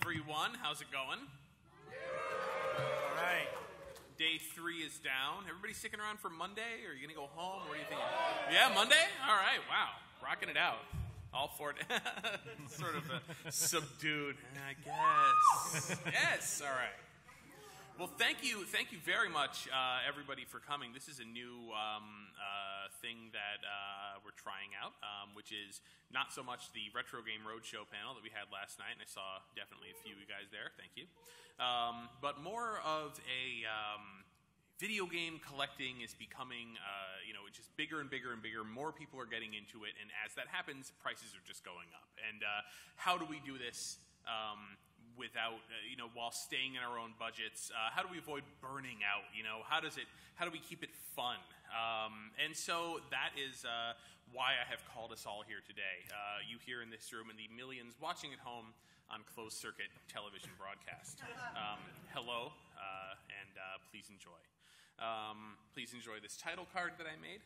everyone. How's it going? All right. Day 3 is down. Everybody sticking around for Monday? Or are you going to go home? What are you thinking? Yeah, Monday? All right. Wow. Rocking it out. All for it. Sort of subdued, I guess. Yes. All right. Well, thank you very much, everybody, for coming. This is a new thing that we're trying out, which is not so much the Retro Game Roadshow panel that we had last night, and I saw definitely a few of you guys there. Thank you. But more of a video game collecting is becoming, just bigger and bigger and bigger. More people are getting into it, and as that happens, prices are just going up. And how do we do this? Without, while staying in our own budgets, how do we avoid burning out? How do we keep it fun? And so that is why I have called us all here today. You here in this room and the millions watching at home on closed circuit television broadcast. Hello, and please enjoy. Please enjoy this title card that I made.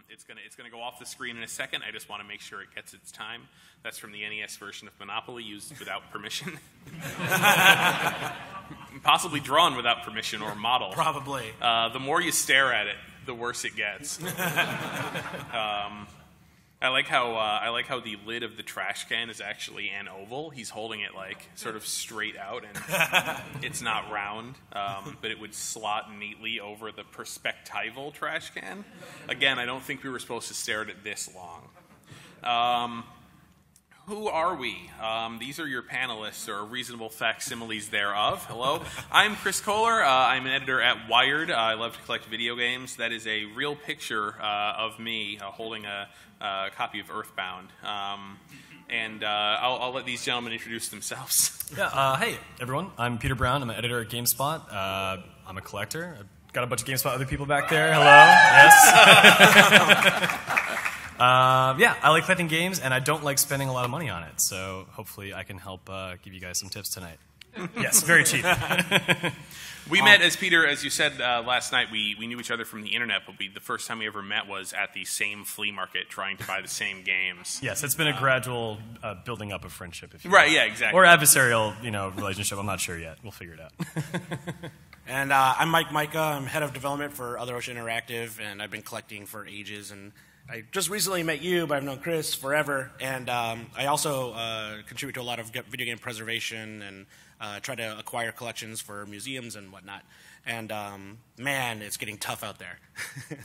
It's gonna go off the screen in a second. I just want to make sure it gets its time. That's from the NES version of Monopoly, used without permission. Possibly drawn without permission or model. Probably. The more you stare at it, the worse it gets. I like how the lid of the trash can is actually an oval. He's holding it sort of straight out, and it's not round, but it would slot neatly over the perspectival trash can. Again, I don't think we were supposed to stare at it this long. Who are we? These are your panelists, or reasonable facsimiles thereof. Hello, I'm Chris Kohler. I'm an editor at Wired. I love to collect video games. That is a real picture of me holding a copy of Earthbound. And I'll let these gentlemen introduce themselves. Yeah, hey, everyone. I'm Peter Brown. I'm an editor at GameSpot. I'm a collector. I've got a bunch of GameSpot other people back there. Hello. Yes. I like collecting games, and I don't like spending a lot of money on it. So hopefully I can help give you guys some tips tonight. Yes, very cheap. We met, as you said last night, we knew each other from the internet, but the first time we ever met was at the same flea market trying to buy the same games. Yes, it's been a gradual building up of friendship. If you right, will. Yeah, exactly. Or adversarial, relationship. I'm not sure yet. We'll figure it out. And I'm Mike Micah. I'm head of development for Other Ocean Interactive, and I've been collecting for ages. And I just recently met you, but I've known Chris forever. And I also contribute to a lot of video game preservation and try to acquire collections for museums and whatnot. And man, it's getting tough out there.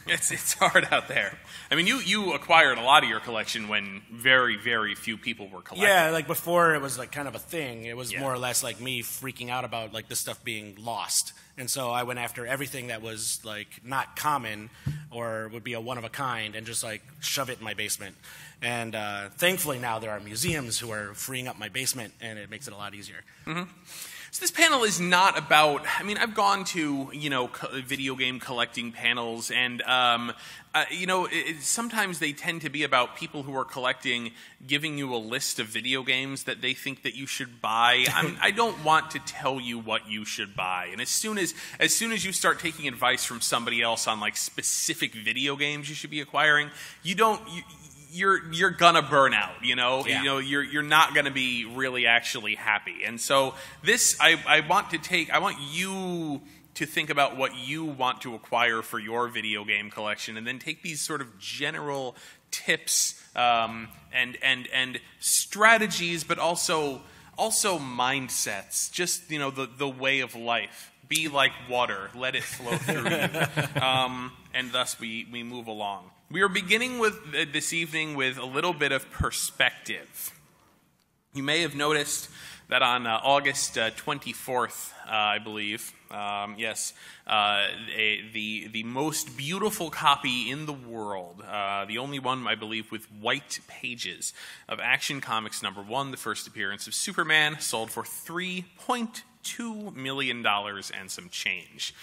It's hard out there. I mean, you acquired a lot of your collection when very, very few people were collecting. Yeah, before it was kind of a thing. It was more or less me freaking out about this stuff being lost. And so I went after everything that was not common or would be a one of a kind and just shove it in my basement. And thankfully now there are museums who are freeing up my basement, and it makes it a lot easier. Mm-hmm. So this panel is not about, I've gone to, video game collecting panels, and, sometimes they tend to be about people who are collecting giving you a list of video games that they think that you should buy. I don't want to tell you what you should buy. And as soon as you start taking advice from somebody else on specific video games you should be acquiring, you're gonna burn out, Yeah. You're not gonna be really actually happy. And so this, I want you to think about what you want to acquire for your video game collection, and then take these sort of general tips and strategies, but also mindsets, just the way of life. Be like water, let it flow through you, and thus we move along. We are beginning this evening with a little bit of perspective. You may have noticed that on August 24th, I believe, the most beautiful copy in the world, the only one, I believe, with white pages of Action Comics #1, the first appearance of Superman, sold for $3.2 million and some change.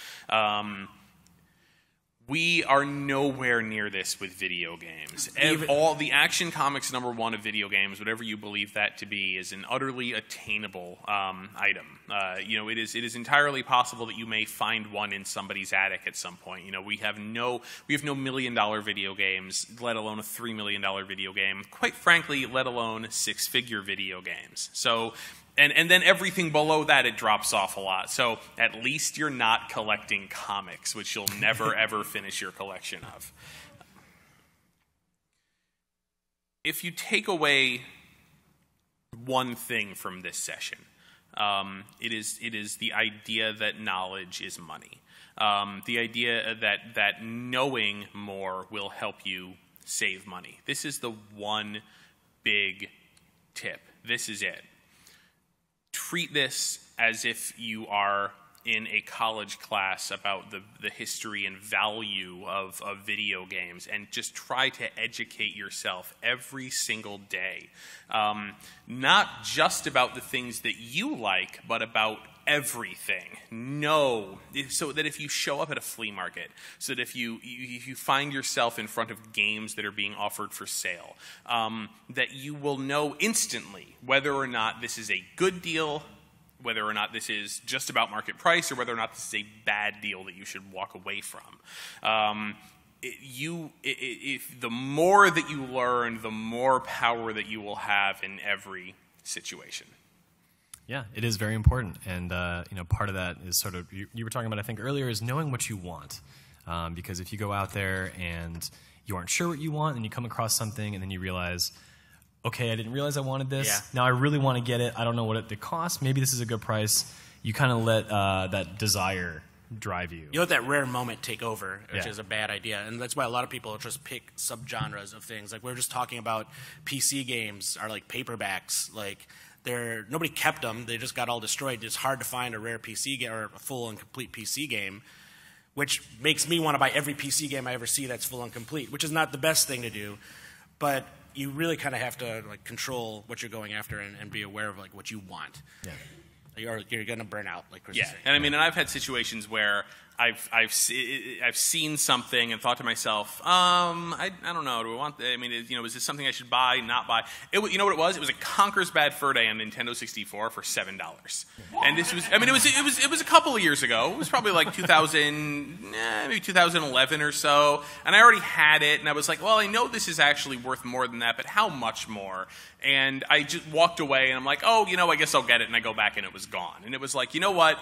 We are nowhere near this with video games. All the Action Comics #1 of video games, whatever you believe that to be, is an utterly attainable item. It is entirely possible that you may find one in somebody's attic at some point. We have no $1 million video games, let alone a $3 million video game. Quite frankly, let alone 6-figure video games. So And then everything below that, it drops off a lot. So at least you're not collecting comics, which you'll never, ever finish your collection of. If you take away one thing from this session, it is the idea that knowledge is money. The idea that knowing more will help you save money. This is the one big tip. This is it. Treat this as if you are in a college class about the history and value of video games, and just try to educate yourself every single day. Not just about the things that you like, but about everything. No. So that if you show up at a flea market, so that if you find yourself in front of games that are being offered for sale, that you will know instantly whether or not this is a good deal, whether or not this is just about market price, or whether or not this is a bad deal that you should walk away from. The more that you learn, the more power that you will have in every situation. Yeah, it is very important, and part of that is sort of you were talking about, I think earlier, is knowing what you want, because if you go out there and you aren't sure what you want, and you come across something, and then you realize, okay, I didn't realize I wanted this. Yeah. Now I really want to get it. I don't know what it costs. Maybe this is a good price. You kind of let that desire drive you. You let that rare moment take over, which is a bad idea. And that's why a lot of people just pick subgenres of things. Like we were just talking about PC games are like paperbacks. Like nobody kept them. They just got all destroyed. It's hard to find a rare PC game or a full and complete PC game, which makes me want to buy every PC game I ever see that's full and complete, which is not the best thing to do. But you really kind of have to like control what you're going after and be aware of like what you want. Yeah. You're going to burn out, like Chris was saying. And I mean, and I've had situations where I've seen something and thought to myself, I don't know, do I want? I mean, is this something I should buy? Not buy? You know what it was? It was a Conker's Bad Fur Day on Nintendo 64 for $7. And this was, I mean, it was a couple of years ago. It was probably like 2011 or so. And I already had it, and I was like, well, I know this is actually worth more than that, but how much more? And I just walked away, and I'm like, oh, I guess I'll get it. And I go back, and it was gone. And it was like, you know what?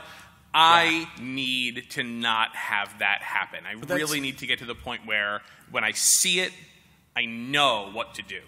I need to not have that happen. I really need to get to the point where when I see it, I know what to do.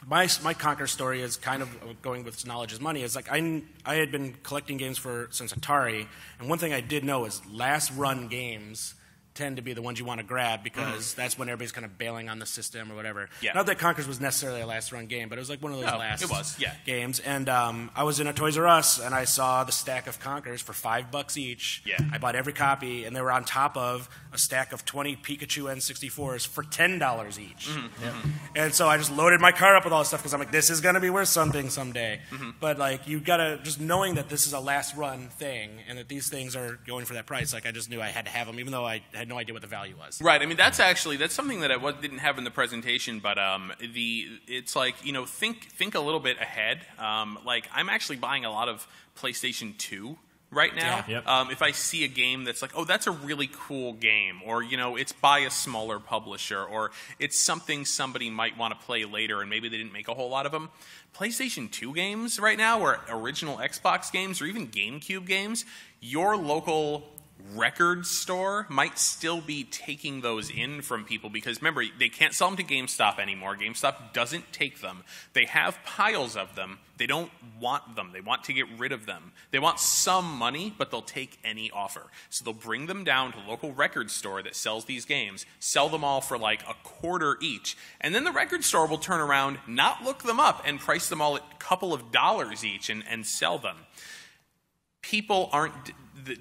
My Conker story is kind of going with knowledge is money. It's like I had been collecting games since Atari, and one thing I did know is last run games tend to be the ones you want to grab because that's when everybody's kind of bailing on the system or whatever. Yeah. Not that Conker's was necessarily a last run game, but it was like one of those games. And I was in a Toys R Us, and I saw the stack of Conkers for $5 each. Yeah. I bought every copy, and they were on top of a stack of 20 Pikachu N64s for $10 each. Mm-hmm. Yeah. And so I just loaded my car up with all this stuff because I'm like, this is going to be worth something someday. Mm-hmm. But like, you got to, just knowing that this is a last run thing and that these things are going for that price, like I just knew I had to have them, even though I had no idea what the value was. Right. I mean, that's something that I didn't have in the presentation, but it's like, think a little bit ahead. Like, I'm actually buying a lot of PlayStation 2 right now. Yeah. Yep. If I see a game that's like, oh, that's a really cool game, or, it's by a smaller publisher, or it's something somebody might want to play later and maybe they didn't make a whole lot of them. PlayStation 2 games right now, or original Xbox games, or even GameCube games, your local record store might still be taking those in from people because, remember, they can't sell them to GameStop anymore. GameStop doesn't take them. They have piles of them. They don't want them. They want to get rid of them. They want some money, but they'll take any offer. So they'll bring them down to a local record store that sells these games, sell them all for like $0.25 each, and then the record store will turn around, not look them up, and price them all at a couple of dollars each and sell them. People aren't...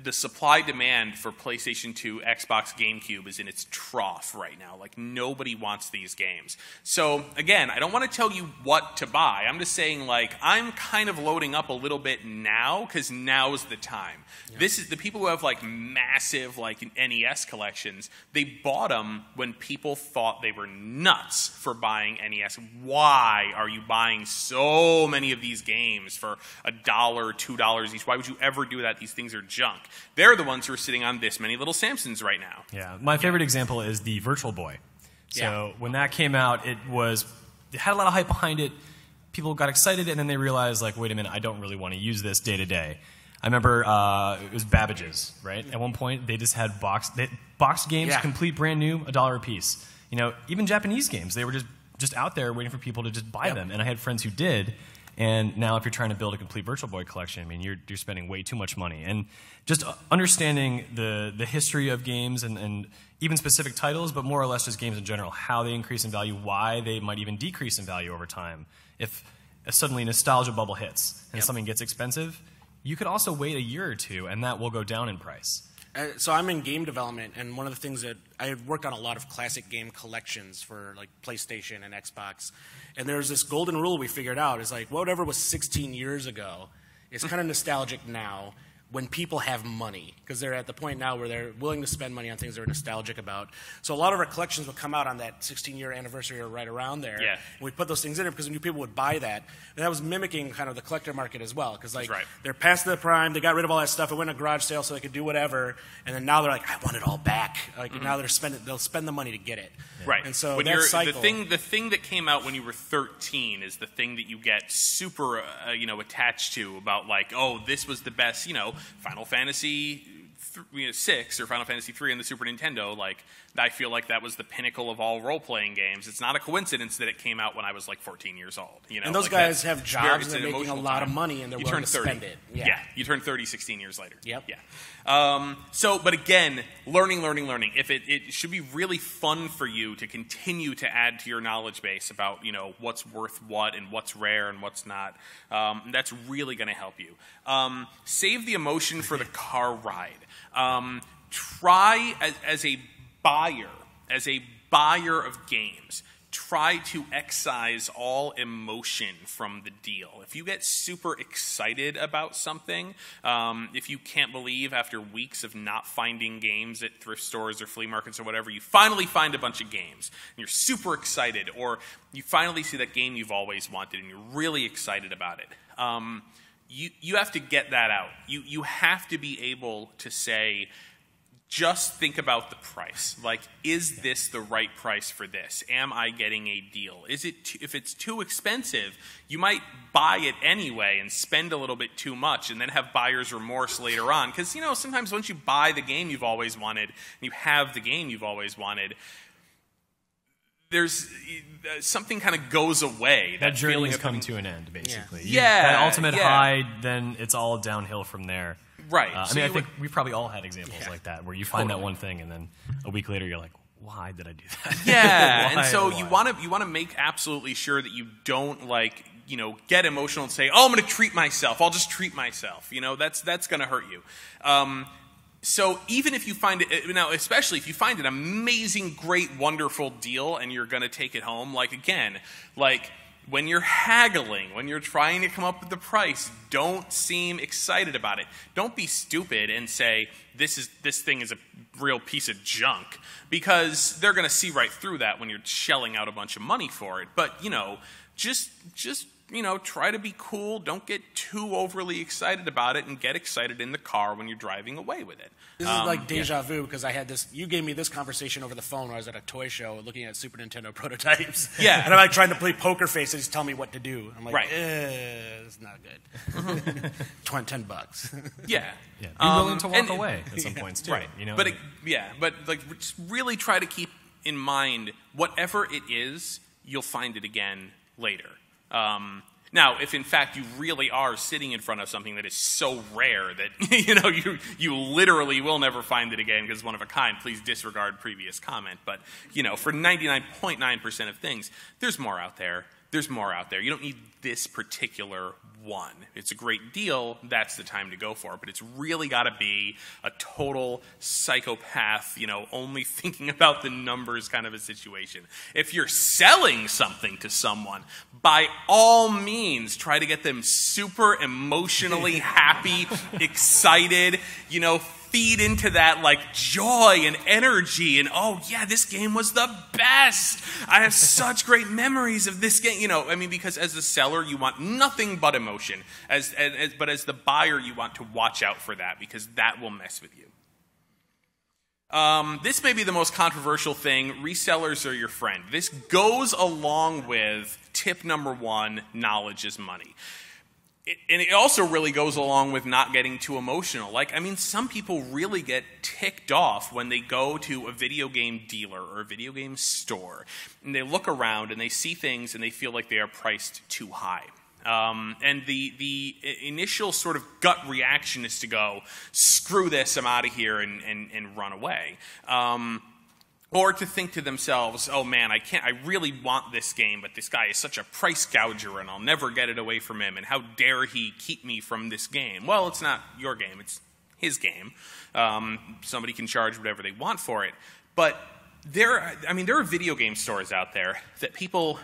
The supply-demand for PlayStation 2, Xbox, GameCube is in its trough right now. Like, nobody wants these games. So, again, I don't want to tell you what to buy. I'm just saying, like, I'm kind of loading up a little bit now because now's the time. Yeah. This is the people who have, like, massive, like, NES collections. They bought them when people thought they were nuts for buying NES. Why are you buying so many of these games for $1, $2 each? Why would you ever do that? These things are junk. They're the ones who are sitting on this many little Samsons right now. Yeah, my favorite example is the Virtual Boy. So when that came out, it had a lot of hype behind it. people got excited, and then they realized, like, wait a minute, I don't really want to use this day to day. I remember it was Babbage's, right? At one point, they just had boxed games, complete brand new, $1 a piece. You know, even Japanese games, they were just out there waiting for people to just buy them. And I had friends who did. And now if you're trying to build a complete Virtual Boy collection, I mean, you're spending way too much money. And just understanding the history of games and even specific titles, but more or less just games in general, how they increase in value, why they might even decrease in value over time. If suddenly nostalgia bubble hits and something gets expensive, you could also wait a year or two, and that will go down in price. So I'm in game development, and one of the things that I worked on a lot of classic game collections for like PlayStation and Xbox, and there's this golden rule we figured out is like whatever was 16 years ago is kind of nostalgic now when people have money, because they're at the point now where they're willing to spend money on things they're nostalgic about. So a lot of our collections will come out on that 16-year anniversary or right around there. Yeah. And we put those things in there because we knew people would buy that. And that was mimicking kind of the collector market as well, because like they're past the prime, they got rid of all that stuff, it went on a garage sale so they could do whatever, and then now they're like, I want it all back. Like now they'll spend the money to get it. Right. And so when that cycle, the thing that came out when you were 13 is the thing that you get super attached to about like, oh, this was the best, Final Fantasy 6 or Final Fantasy 3 on the Super Nintendo. Like, I feel like that was the pinnacle of all role-playing games. It's not a coincidence that it came out when I was like 14 years old. And those guys have jobs and they're making a lot of money and they're willing to spend it. Yeah, you turn 30 16 years later. Yep. Yeah. But again, learning. If it should be really fun for you to continue to add to your knowledge base about what's worth what and what's rare and what's not. That's really going to help you. Save the emotion for the car ride. Try as a buyer of games, try to excise all emotion from the deal. If you get super excited about something, if you can't believe after weeks of not finding games at thrift stores or flea markets or whatever, you finally find a bunch of games, and you're super excited, or you finally see that game you've always wanted, and you're really excited about it. You have to get that out. You have to be able to say, just think about the price. Like, is this the right price for this? Am I getting a deal? If it's too expensive, you might buy it anyway and spend a little bit too much and then have buyer's remorse later on. Because, sometimes once you buy the game you've always wanted and you have the game you've always wanted, there's something kind of goes away. That journey has come to an end, basically. Yeah. That ultimate high, then it's all downhill from there. Right. I mean, I think we've probably all had examples like that, where you find that one thing, and then a week later you're like, why did I do that? Yeah, and so you want to make absolutely sure that you don't get emotional and say, oh, I'm going to treat myself. I'll just treat myself. That's going to hurt you. So even if you find it, now especially if you find an amazing, great, wonderful deal and you're going to take it home, when you're haggling, when you're trying to come up with the price, don't seem excited about it. Don't be stupid and say, this thing is a real piece of junk, because they're going to see right through that when you're shelling out a bunch of money for it. But, just try to be cool. Don't get too overly excited about it, and get excited in the car when you're driving away with it. This is like deja vu, because you gave me this conversation over the phone when I was at a toy show looking at Super Nintendo prototypes. Yeah. And I'm like trying to play poker face and just tell me what to do. I'm like, right. It's not good. $10. Yeah. Be willing to walk away at some points too. Right. But just really try to keep in mind whatever it is, you'll find it again later. Now, if in fact you really are sitting in front of something that is so rare that you literally will never find it again because it's one of a kind, please disregard previous comment. But for 99.9% of things, there's more out there. You don't need this particular one. It's a great deal. That's the time to go for it. But it's really got to be a total psychopath, only thinking about the numbers kind of a situation. If you're selling something to someone, by all means, try to get them super emotionally happy, excited, feed into that joy and energy and, oh yeah, this game was the best. I have such great memories of this game. Because as the seller, you want nothing but emotion. But as the buyer, you want to watch out for that, because that will mess with you. This may be the most controversial thing. Resellers are your friend. This goes along with tip number 1, knowledge is money. And it also really goes along with not getting too emotional. Like, I mean, some people really get ticked off when they go to a video game dealer or a video game store, and they look around and they see things and they feel like they are priced too high. And the initial sort of gut reaction is to go, screw this, I'm out of here, and run away. Or to think to themselves, oh man, I really want this game, but this guy is such a price gouger and I'll never get it away from him, and how dare he keep me from this game? Well, it's not your game, it's his game. Somebody can charge whatever they want for it. But there are video game stores out there that people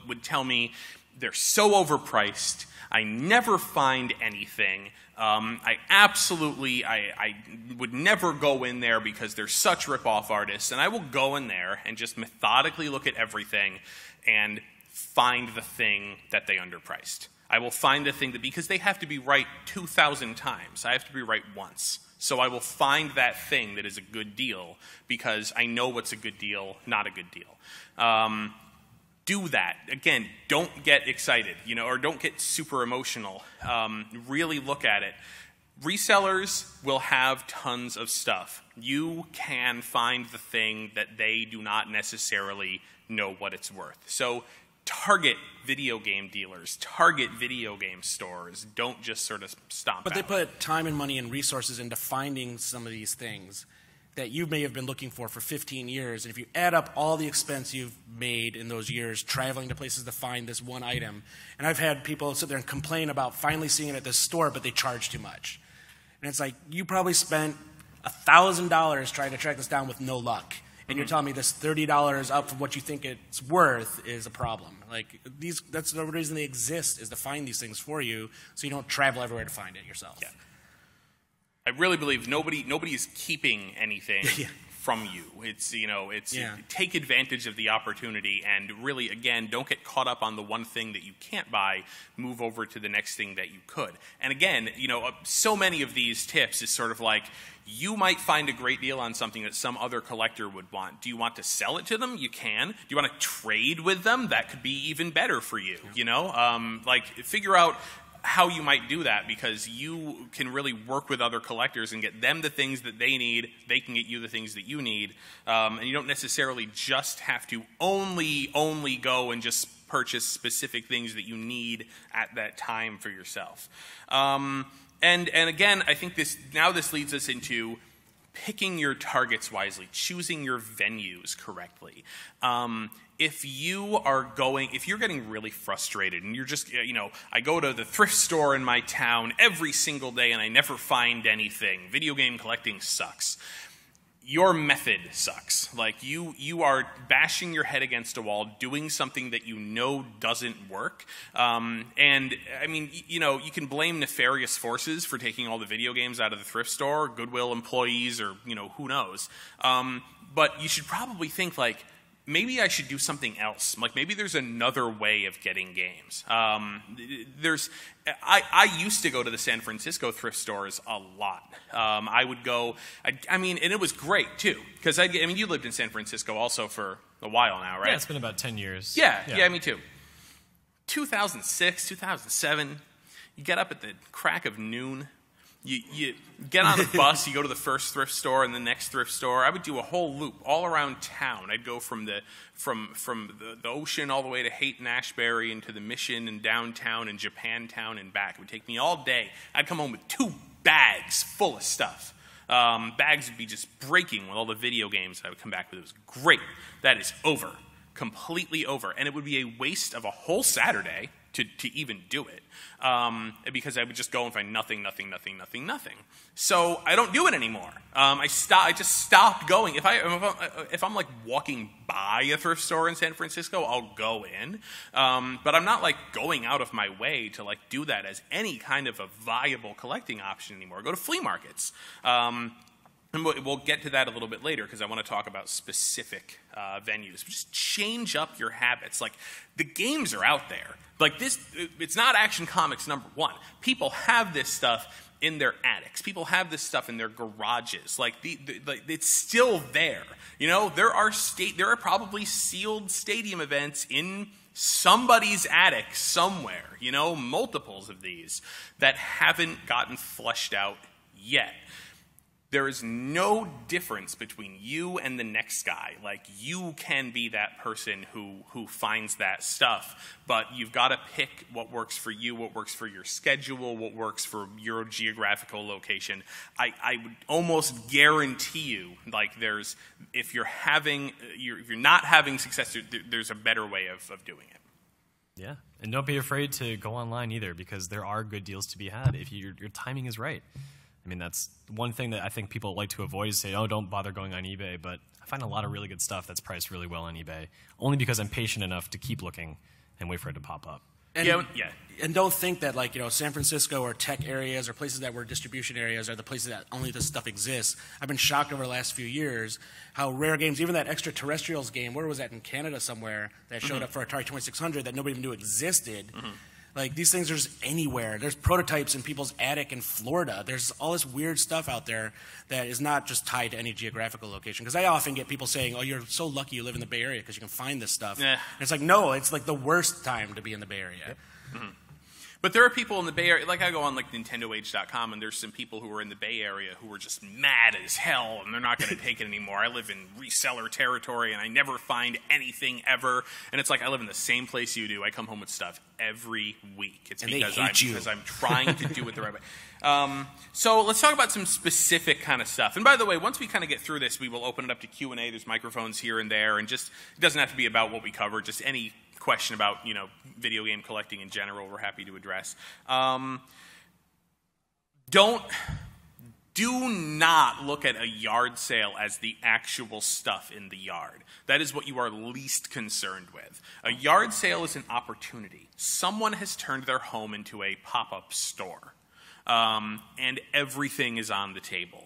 would tell me they're so overpriced, I never find anything. I would never go in there because they're such rip-off artists, and I will go in there and just methodically look at everything and find the thing that they underpriced. I will find the thing that, because they have to be right 2,000 times, I have to be right once. So I will find that thing that is a good deal because I know what's a good deal, not a good deal. Do that. Again, don't get excited, or don't get super emotional. Really look at it. Resellers will have tons of stuff. You can find the thing that they do not necessarily know what it's worth. So target video game dealers, target video game stores. Don't just sort of stomp But out. they put time and money and resources into finding some of these things that you may have been looking for 15 years. And if you add up all the expense you've made in those years traveling to places to find this one item, and I've had people sit there and complain about finally seeing it at this store, but they charge too much. And it's like, you probably spent $1,000 trying to track this down with no luck. And you're telling me this $30 up from what you think it's worth is a problem. Like, that's the reason they exist, is to find these things for you so you don't travel everywhere to find it yourself. Yeah. I really believe nobody is keeping anything from you. It's take advantage of the opportunity, and really, again, don't get caught up on the one thing that you can't buy. Move over to the next thing that you could. And again, so many of these tips is sort of like, you might find a great deal on something that some other collector would want. Do you want to sell it to them? You can. Do you want to trade with them? That could be even better for you. Figure out how you might do that, because you can really work with other collectors and get them the things that they need. They can get you the things that you need. And you don't necessarily just have to only go and just purchase specific things that you need at that time for yourself. And again, I think this leads us into picking your targets wisely, choosing your venues correctly. If you're getting really frustrated and you're just, I go to the thrift store in my town every single day and I never find anything. Video game collecting sucks. Your method sucks. Like, you are bashing your head against a wall, doing something that you know doesn't work. And I mean, you can blame nefarious forces for taking all the video games out of the thrift store, Goodwill employees, or who knows. But you should probably think, like, maybe I should do something else. Like, maybe there's another way of getting games. I used to go to the San Francisco thrift stores a lot. I would go, and it was great too, because you lived in San Francisco also for a while now, right? Yeah, it's been about 10 years. Yeah, me too. 2006, 2007, you get up at the crack of noon. You get on the bus, you go to the first thrift store and the next thrift store. I would do a whole loop all around town. I'd go from the ocean all the way to Haight-Ashbury into the Mission and downtown and Japantown and back. It would take me all day. I'd come home with 2 bags full of stuff. Bags would be just breaking with all the video games I would come back with. It was great. That is over. Completely over. And it would be a waste of a whole Saturday to even do it, because I would just go and find nothing. So I don't do it anymore. I just stopped going. If I'm like walking by a thrift store in San Francisco, I'll go in, but I'm not like going out of my way to like do that as any kind of a viable collecting option anymore. I go to flea markets. And we'll get to that a little bit later, because I want to talk about specific venues. Just change up your habits. Like, the games are out there. Like, it's not Action Comics #1. People have this stuff. in their attics. People have this stuff in their garages. Like, it's still there. You know, there are probably sealed stadium events in somebody's attic somewhere, you know, multiples of these that haven't gotten flushed out yet. There is no difference between you and the next guy. Like, you can be that person who finds that stuff, but you've got to pick what works for you, what works for your schedule, what works for your geographical location. I would almost guarantee you, like, if you're not having success, there's a better way of doing it. Yeah, and don't be afraid to go online either, because there are good deals to be had if your timing is right. I mean, that's one thing that I think people like to avoid is say, oh, don't bother going on eBay. But I find a lot of really good stuff that's priced really well on eBay, only because I'm patient enough to keep looking and wait for it to pop up. And, yeah. And don't think that, like, you know, San Francisco or tech areas or places that were distribution areas are the places that only this stuff exists. I've been shocked over the last few years how rare games, even that Extraterrestrials game, where was that, in Canada somewhere, that showed up for Atari 2600 that nobody even knew existed. Like, these things are just anywhere. There's prototypes in people's attic in Florida. There's all this weird stuff out there that is not just tied to any geographical location. Because I often get people saying, oh, you're so lucky you live in the Bay Area because you can find this stuff. And it's like, no, it's like the worst time to be in the Bay Area. But there are people in the Bay Area, like I go on like NintendoAge.com, and there's some people who are in the Bay Area who are just mad as hell, and they're not going to take it anymore. I live in reseller territory, and I never find anything ever. And it's like, I live in the same place you do. I come home with stuff every week. It's because I'm trying to do it the right way. So let's talk about some specific kind of stuff. And by the way, once we kind of get through this, we will open it up to Q&A. There's microphones here and there, and just, it doesn't have to be about what we cover, just any question about, you know, video game collecting in general, we're happy to address. Do not look at a yard sale as the actual stuff in the yard. That is what you are least concerned with. A yard sale is an opportunity. Someone has turned their home into a pop-up store, and everything is on the table.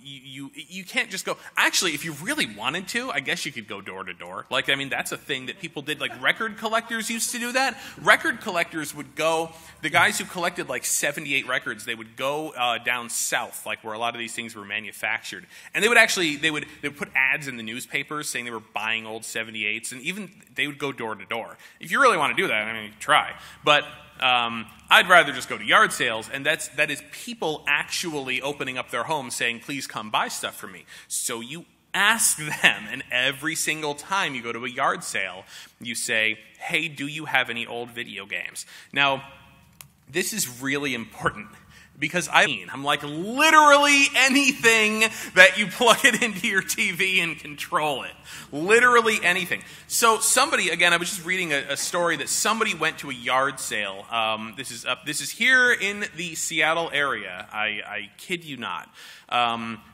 You can't just go. Actually, if you really wanted to, I guess you could go door to door. Like, I mean, that's a thing that people did. Like, record collectors used to do that. Record collectors would go. The guys who collected like 78 records, they would go down south, like where a lot of these things were manufactured, and they would put ads in the newspapers saying they were buying old 78s, and even they would go door to door. If you really want to do that, I mean, try, but. I'd rather just go to yard sales, and that is people actually opening up their homes saying, please come buy stuff from me. So you ask them, and every single time you go to a yard sale, you say, hey, do you have any old video games? Now, this is really important. Because I'm like, literally anything that you plug it into your TV and control it. Literally anything. So somebody, again, I was just reading a story that somebody went to a yard sale. This is here in the Seattle area. I kid you not.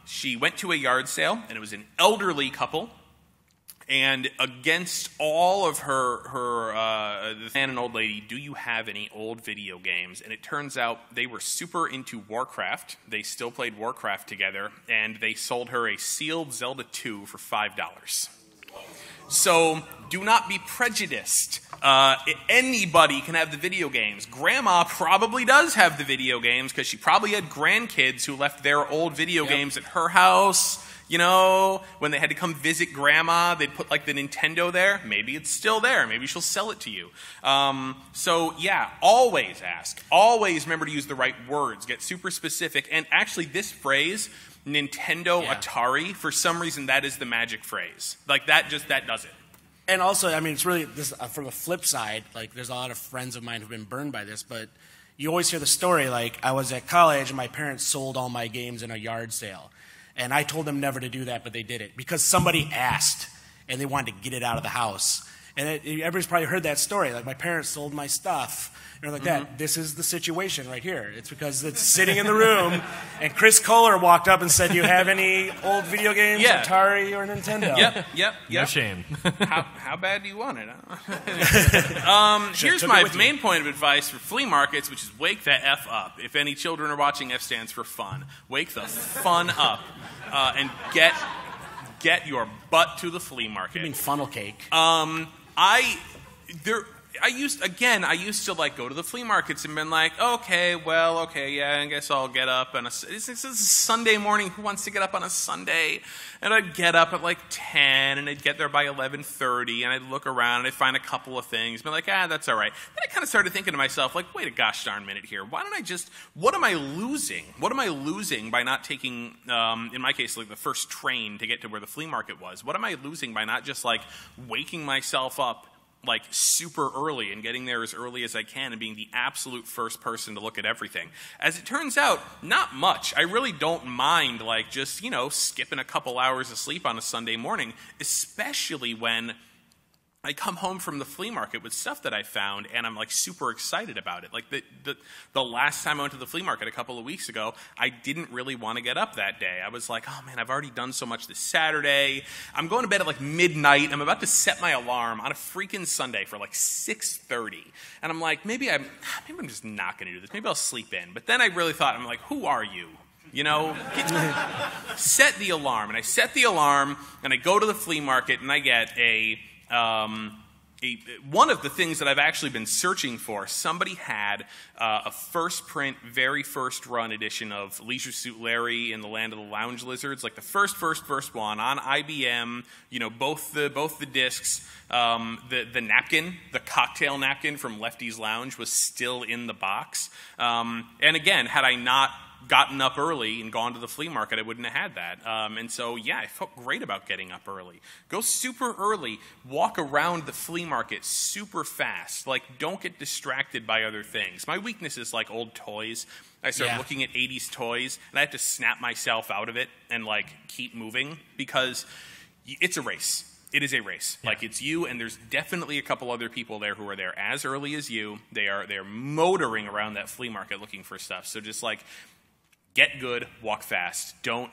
She went to a yard sale, and it was an elderly couple. And against all of the man and old lady, do you have any old video games? And it turns out they were super into Warcraft. They still played Warcraft together, and they sold her a sealed Zelda 2 for $5. So do not be prejudiced. Anybody can have the video games. Grandma probably does have the video games because she probably had grandkids who left their old video games at her house. You know, when they had to come visit Grandma, they'd put like the Nintendo there. Maybe it's still there. Maybe she'll sell it to you. So yeah, always ask. Always remember to use the right words. Get super specific. And actually this phrase, Nintendo Atari, for some reason that is the magic phrase. Like that does it. And also, I mean, it's really, this, from the flip side, like there's a lot of friends of mine who've been burned by this, but you always hear the story, like I was at college and my parents sold all my games in a yard sale. And I told them never to do that, but they did it because somebody asked and they wanted to get it out of the house. And everybody's probably heard that story. Like, my parents sold my stuff. You know, like that. This is the situation right here. It's because it's sitting in the room, and Chris Kohler walked up and said, do you have any old video games, Atari or Nintendo? Yep. No shame. How bad do you want it? Huh? Here's my main point of advice for flea markets, which is wake the F up. If any children are watching, F stands for fun. Wake the fun up and get your butt to the flea market. You mean funnel cake? I used to like go to the flea markets and been like, okay, yeah, I guess I'll get up on this is a Sunday morning. Who wants to get up on a Sunday? And I'd get up at like 10, and I'd get there by 11:30, and I'd look around, and I'd find a couple of things, be like, that's all right. Then I kind of started thinking to myself, like, wait a gosh darn minute here. Why don't I just? What am I losing? What am I losing by not taking, in my case, like the first train to get to where the flea market was? What am I losing by not just like waking myself up like super early and getting there as early as I can and being the absolute first person to look at everything? As it turns out, not much. I really don't mind like just, skipping a couple hours of sleep on a Sunday morning, especially when I come home from the flea market with stuff that I found, and I'm like super excited about it. Like the last time I went to the flea market a couple of weeks ago, I didn't really want to get up that day. I was like, oh man, I've already done so much this Saturday. I'm going to bed at like midnight. I'm about to set my alarm on a freaking Sunday for like 6:30. And I'm like, maybe I'm just not going to do this. Maybe I'll sleep in. But then I really thought, I'm like, who are you? Set the alarm. And I set the alarm, and I go to the flea market, and I get one of the things that I've actually been searching for. Somebody had a first print, very first run edition of Leisure Suit Larry and the Land of the Lounge Lizards, like the first one on IBM. Both the discs. The napkin, the cocktail napkin from Lefty's Lounge, was still in the box. And again, had I not gotten up early and gone to the flea market, I wouldn't have had that. And so, yeah, I felt great about getting up early. Go super early, walk around the flea market super fast. Like, don't get distracted by other things. My weakness is like old toys. I start looking at 80s toys, and I have to snap myself out of it and like keep moving, because it's a race. It is a race. Yeah. Like, it's you, and there's definitely a couple other people there who are there as early as you. They're motoring around that flea market looking for stuff. So just like, get good, walk fast. Don't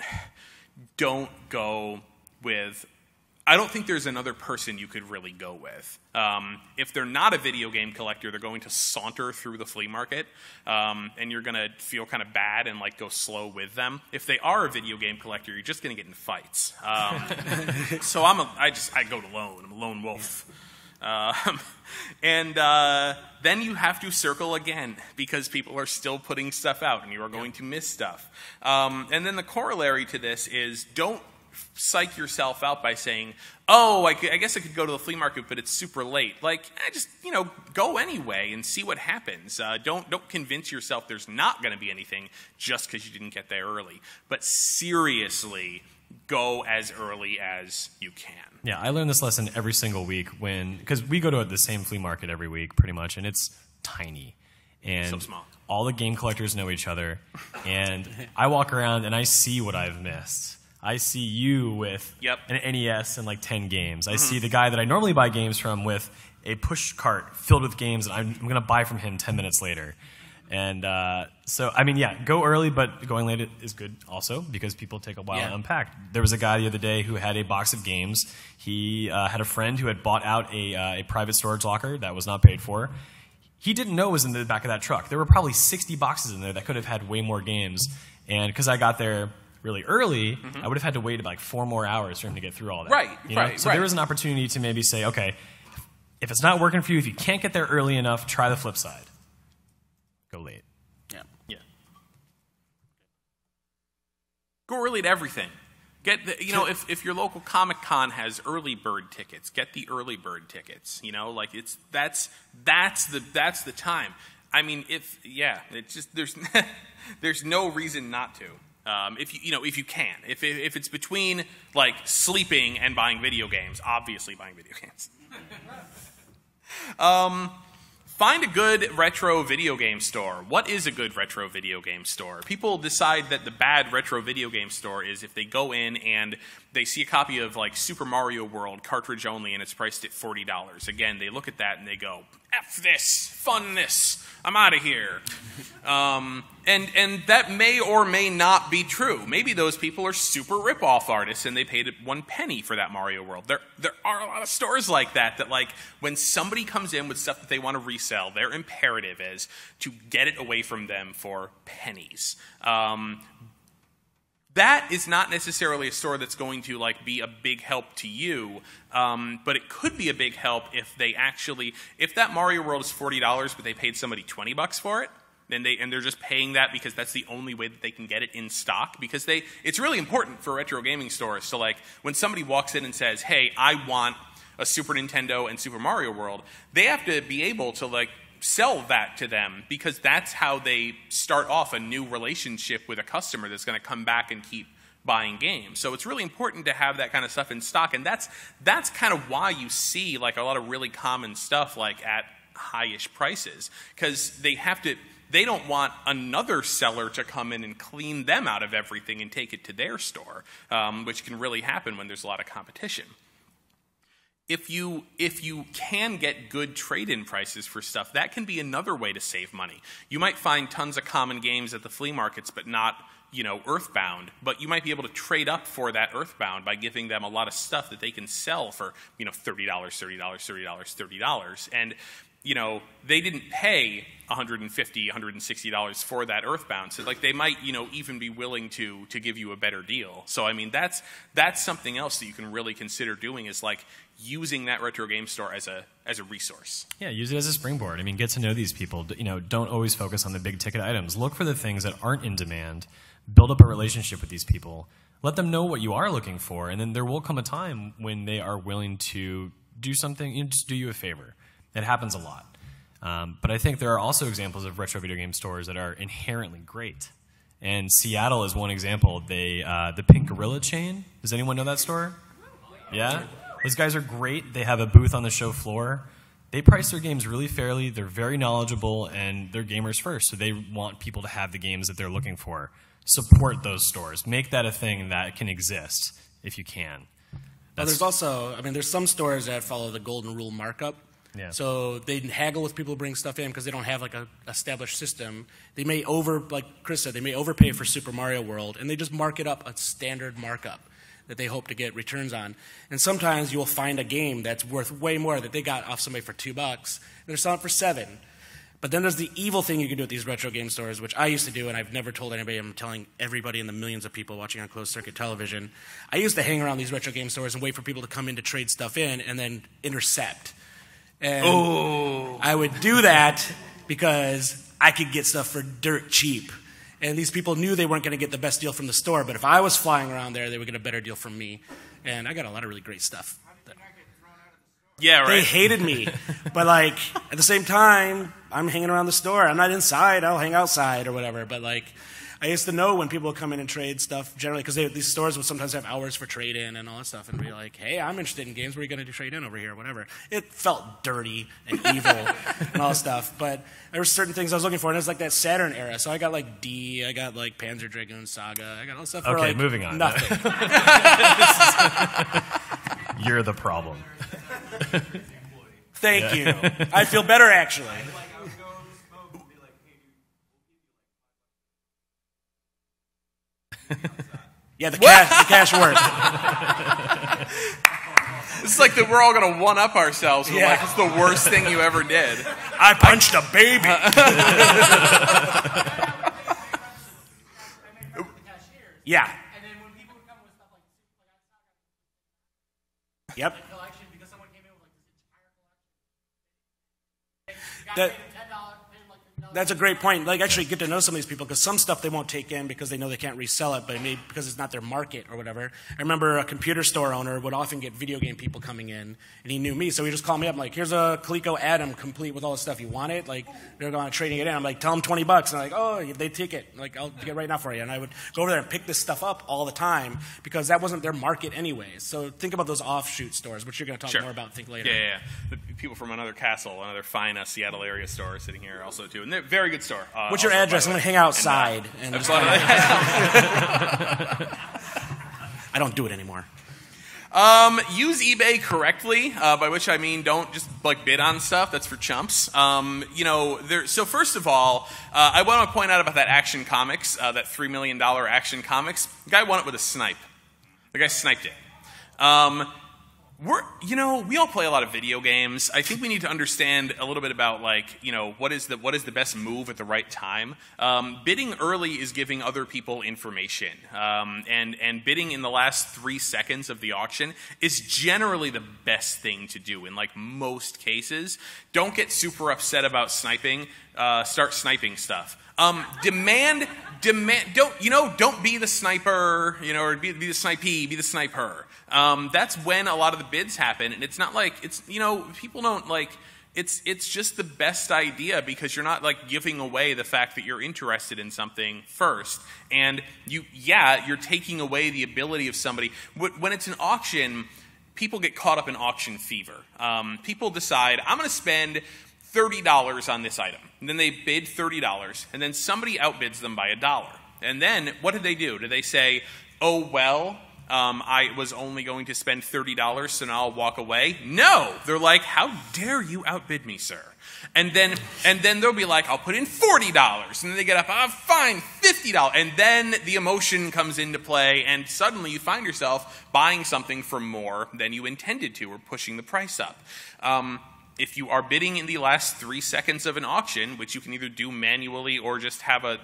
go with. I don't think there's another person you could really go with. If they're not a video game collector, they're going to saunter through the flea market, and you're going to feel kind of bad and like go slow with them. If they are a video game collector, you're just going to get in fights. So I go alone. I'm a lone wolf. And then you have to circle again, because people are still putting stuff out, and you are going to miss stuff. And then the corollary to this is, don't psych yourself out by saying, oh, I guess I could go to the flea market, but it's super late. Like, just, go anyway and see what happens. Don't convince yourself there's not going to be anything just because you didn't get there early. But seriously, go as early as you can. Yeah, I learn this lesson every single week because we go to the same flea market every week pretty much, and it's tiny. And so small. All the game collectors know each other, and I walk around and I see what I've missed. I see you with an NES and like 10 games. I see the guy that I normally buy games from with a push cart filled with games that I'm going to buy from him 10 minutes later. And so, I mean, yeah, go early, but going late is good also, because people take a while to unpack. There was a guy the other day who had a box of games. He had a friend who had bought out a private storage locker that was not paid for. He didn't know it was in the back of that truck. There were probably 60 boxes in there that could have had way more games. And because I got there really early, I would have had to wait like 4 more hours for him to get through all that. Right. So there was an opportunity to maybe say, okay, if it's not working for you, if you can't get there early enough, try the flip side. Go late. Yeah. Go early to everything. Get the, if your local Comic-Con has early bird tickets, get the early bird tickets. Like that's the time. I mean, it's just there's no reason not to. If you can, if it's between like sleeping and buying video games, obviously buying video games. Find a good retro video game store. What is a good retro video game store? People decide that the bad retro video game store is if they go in and they see a copy of like Super Mario World cartridge only and it's priced at $40. Again, they look at that and they go, F this, fun this, I'm out of here. And that may or may not be true. Maybe those people are super rip-off artists and they paid 1 penny for that Mario World. There are a lot of stores like that like when somebody comes in with stuff that they want to resell, their imperative is to get it away from them for pennies. that is not necessarily a store that's going to like be a big help to you, but it could be a big help if they actually, if that Mario World is $40, but they paid somebody $20 for it, and they're just paying that because that's the only way that they can get it in stock. Because it's really important for retro gaming stores to, like, when somebody walks in and says, "Hey, I want a Super Nintendo and Super Mario World," they have to be able to like sell that to them, because that's how they start off a new relationship with a customer that's going to come back and keep buying games. So it's really important to have that kind of stuff in stock, and that's kind of why you see like a lot of really common stuff like at high-ish prices, because they don't want another seller to come in and clean them out of everything and take it to their store, which can really happen when there's a lot of competition. If you can get good trade-in prices for stuff, that can be another way to save money. You might find tons of common games at the flea markets, but not, Earthbound. But you might be able to trade up for that Earthbound by giving them a lot of stuff that they can sell for, $30, $30, $30, $30. And they didn't pay $150, $160 for that Earthbound. So like they might, even be willing to give you a better deal. So I mean, that's something else that you can really consider doing, is like using that retro game store as a resource. Yeah, use it as a springboard. I mean, get to know these people. Don't always focus on the big ticket items. Look for the things that aren't in demand. Build up a relationship with these people. Let them know what you are looking for, and then there will come a time when they are willing to do something, just do you a favor. It happens a lot. But I think there are also examples of retro video game stores that are inherently great. And Seattle is one example. The Pink Gorilla chain. Does anyone know that store? Yeah? Those guys are great. They have a booth on the show floor. They price their games really fairly. They're very knowledgeable, and they're gamers first. So they want people to have the games that they're looking for. Support those stores. Make that a thing that can exist if you can. Well, there's also, there's some stores that follow the golden rule markup. Yeah. So they haggle with people who bring stuff in because they don't have like a established system. They may like Chris said, they may overpay for Super Mario World, and they just mark it up a standard markup that they hope to get returns on. And sometimes you'll find a game that's worth way more that they got off somebody for $2, and they're selling it for $7. But then there's the evil thing you can do at these retro game stores, which I used to do, and I've never told anybody. I'm telling everybody and the millions of people watching on closed circuit television. I used to hang around these retro game stores and wait for people to come in to trade stuff in and then intercept. And I would do that because I could get stuff for dirt cheap. And these people knew they weren't going to get the best deal from the store, but if I was flying around there, they would get a better deal from me. And I got a lot of really great stuff. Yeah, right. They hated me. But, like, at the same time, I'm hanging around the store. I'm not inside. I'll hang outside or whatever. But, like, I used to know when people would come in and trade stuff, generally, because these stores would sometimes have hours for trade-in and all that stuff, and be like, hey, I'm interested in games. Where are you going to trade in over here or whatever? It felt dirty and evil and all that stuff. But there were certain things I was looking for, and it was like that Saturn era. So I got, like, D. I got, like, Panzer Dragoon Saga. I got all that stuff for, like, moving on. Nothing. You're the problem. Thank you. I feel better, actually. Yeah, the cash worked. It's like that we're all going to one-up ourselves. We're like, it's the worst thing you ever did. I punched a baby. Yeah. And then when people would come with stuff like Yep. collection, because someone came in with like this entire collection, That- paid $10, paid like $50. That's a great point. Like, actually, get to know some of these people, because some stuff they won't take in because they know they can't resell it, but maybe because it's not their market or whatever. I remember a computer store owner would often get video game people coming in, and he knew me, so he just called me up like, here's a Coleco Atom complete with all the stuff. You want it? Like, they're going to trading it in. I'm like, tell them $20, and they're like, oh, they take it. Like, I'll get it right now for you. And I would go over there and pick this stuff up all the time because that wasn't their market anyways. So think about those offshoot stores, which you're going to talk more about, I think, later. Yeah. The people from another castle, another fine Seattle area store sitting here also too, and they're very good store. What's your address? I'm going to hang outside. And just I don't do it anymore. Use eBay correctly, by which I mean don't just like bid on stuff. That's for chumps. So first of all, I want to point out about that Action Comics, that $3 million Action Comics. The guy won it with a snipe. The guy sniped it. We all play a lot of video games. I think we need to understand a little bit about, like, what is the best move at the right time. Bidding early is giving other people information, and bidding in the last 3 seconds of the auction is generally the best thing to do in, like, most cases. Don't get super upset about sniping. Start sniping stuff. Don't be the sniper, or be the snipee, be the sniper. That's when a lot of the bids happen, and it's not like, people don't, like, it's just the best idea because you're not, like, giving away the fact that you're interested in something first. And you're taking away the ability of somebody. When it's an auction, people get caught up in auction fever. People decide, I'm going to spend $30 on this item. And then they bid $30, and then somebody outbids them by $1. And then what do? Do they say, oh, well, I was only going to spend $30, so now I'll walk away? No! They're like, how dare you outbid me, sir? And then they'll be like, I'll put in $40. And then they get up, fine, $50. And then the emotion comes into play, and suddenly you find yourself buying something for more than you intended to, or pushing the price up. If you are bidding in the last 3 seconds of an auction, which you can either do manually or just have a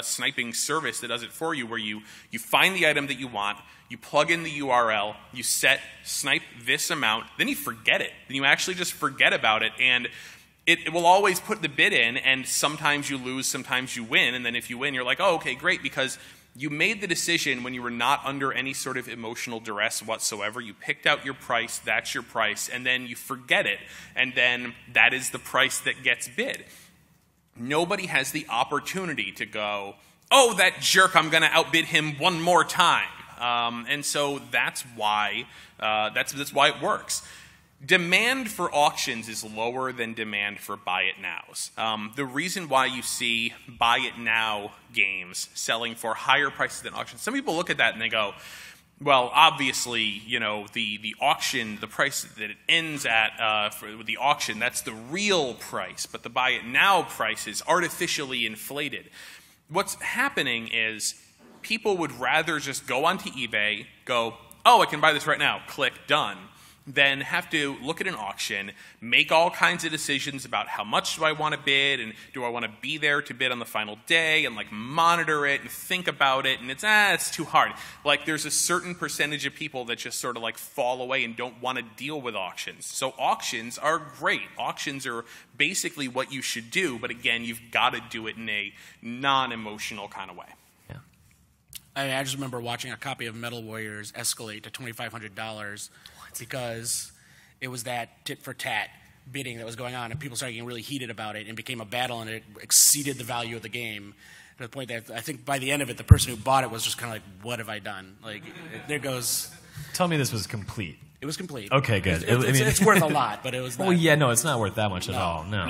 sniping service that does it for you, where you find the item that you want, you plug in the URL, you set snipe this amount, then you forget it. Then you actually just forget about it, and it will always put the bid in, and sometimes you lose, sometimes you win, and then if you win, you're like, oh, okay, great, because you made the decision when you were not under any sort of emotional duress whatsoever. You picked out your price, that's your price, and then you forget it, and then that is the price that gets bid. Nobody has the opportunity to go, oh, that jerk, I'm going to outbid him one more time. And so that's why it works. Demand for auctions is lower than demand for buy it nows. The reason why you see buy it now games selling for higher prices than auctions, some people look at that and they go, well, obviously, the auction, the price that it ends at for the auction, that's the real price, but the buy it now price is artificially inflated. What's happening is people would rather just go onto eBay, go, oh, I can buy this right now, click done, then have to look at an auction, make all kinds of decisions about how much do I want to bid, and do I want to be there to bid on the final day, and like monitor it and think about it, and it's too hard. Like there's a certain percentage of people that just sort of like fall away and don't want to deal with auctions. So auctions are great. Auctions are basically what you should do, but again, you've got to do it in a non-emotional kind of way. I just remember watching a copy of Metal Warriors escalate to $2,500 because it was that tit-for-tat bidding that was going on, and people started getting really heated about it, and became a battle, and it exceeded the value of the game to the point that I think by the end of it, the person who bought it was just kind of like, what have I done? Like, there goes... Tell me this was complete. It was complete. Okay, good. It's worth a lot, but it was not... Well, yeah, no, it's not worth that much at all. No.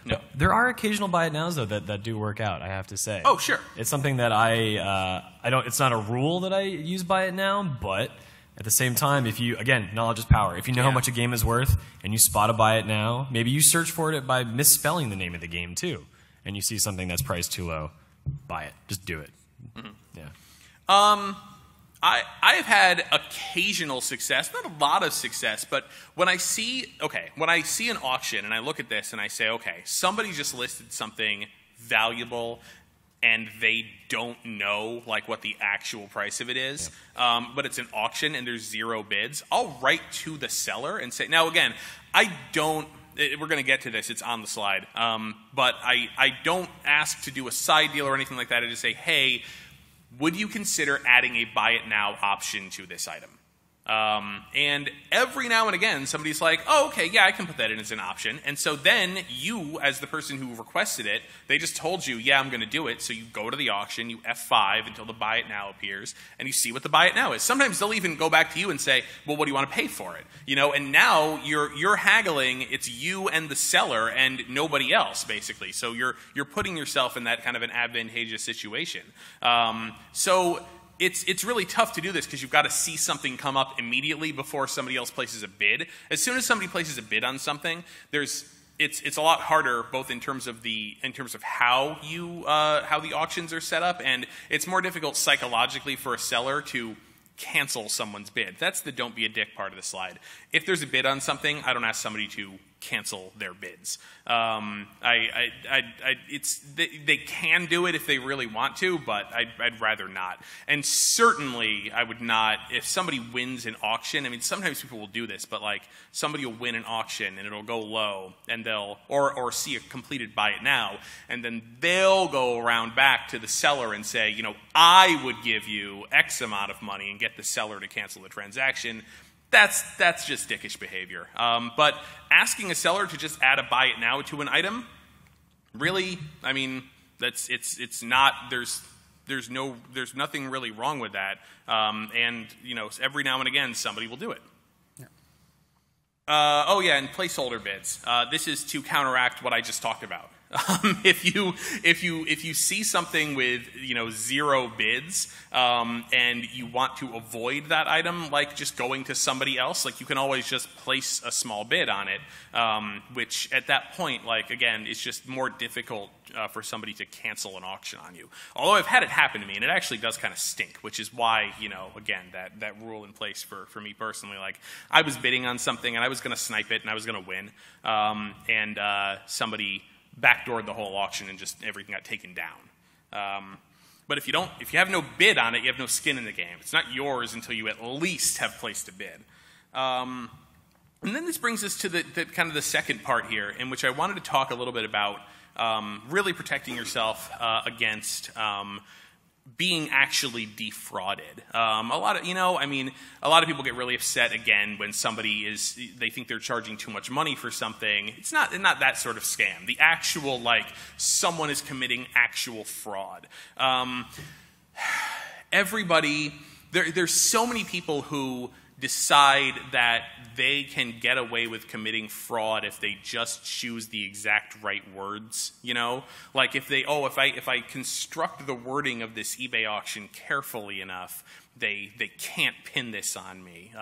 No. There are occasional buy it nows though that do work out, I have to say. Oh, sure. It's something that I don't. It's not a rule that I use buy it now, but at the same time, if you, again, knowledge is power. If you know how much a game is worth and you spot a buy it now, maybe you search for it by misspelling the name of the game too, and you see something that's priced too low, buy it. Just do it. Mm-hmm. Yeah. I've had occasional success, not a lot of success, but when I see an auction and I look at this and I say, okay, somebody just listed something valuable and they don't know like what the actual price of it is, but it's an auction and there's 0 bids, I'll write to the seller and say, now again, I don't, we're going to get to this, it's on the slide, but I don't ask to do a side deal or anything like that. I just say, hey, would you consider adding a buy it now option to this item? And every now and again, somebody's like, oh, okay, yeah, I can put that in as an option. And so then you, as the person who requested it, they just told you, yeah, I'm going to do it. So you go to the auction, you F5 until the buy it now appears, and you see what the buy it now is. Sometimes they'll even go back to you and say, well, what do you want to pay for it? And now you're haggling. It's you and the seller and nobody else, basically. So you're putting yourself in that kind of an advantageous situation. So it's really tough to do this because you've got to see something come up immediately before somebody else places a bid. As soon as somebody places a bid on something, it's a lot harder both in terms of how the auctions are set up, and it's more difficult psychologically for a seller to cancel someone's bid. That's the don't be a dick part of the slide. If there's a bid on something, I don't ask somebody to cancel their bids. They can do it if they really want to, but I'd rather not. And certainly, I would not, if somebody wins an auction, I mean, sometimes people will do this, but like, somebody will win an auction and it'll go low, and or see a completed buy it now, and then they'll go around back to the seller and say, you know, I would give you X amount of money and get the seller to cancel the transaction. That's just dickish behavior. But asking a seller to just add a buy it now to an item, really, I mean, it's not, there's nothing really wrong with that. And you know, every now and again somebody will do it. Oh yeah, and placeholder bids. This is to counteract what I just talked about. If you see something with, you know, 0 bids, and you want to avoid that item, like just going to somebody else, like you can always just place a small bid on it, which at that point, like again, it's just more difficult for somebody to cancel an auction on you. Although I've had it happen to me, and it actually does kind of stink, which is why, you know, again, that rule in place for me personally. Like, I was bidding on something and I was going to snipe it and I was going to win, and somebody backdoored the whole auction and just everything got taken down. But if you have no bid on it, you have no skin in the game. It's not yours until you at least have placed a bid. And then this brings us to the kind of the second part here, in which I wanted to talk a little bit about really protecting yourself against being actually defrauded. A lot of people get really upset again when they think they're charging too much money for something. It's not that sort of scam. The actual, like, someone is committing actual fraud. There's so many people who decide that they can get away with committing fraud if they just choose the exact right words, you know? Like if I construct the wording of this eBay auction carefully enough, they can't pin this on me.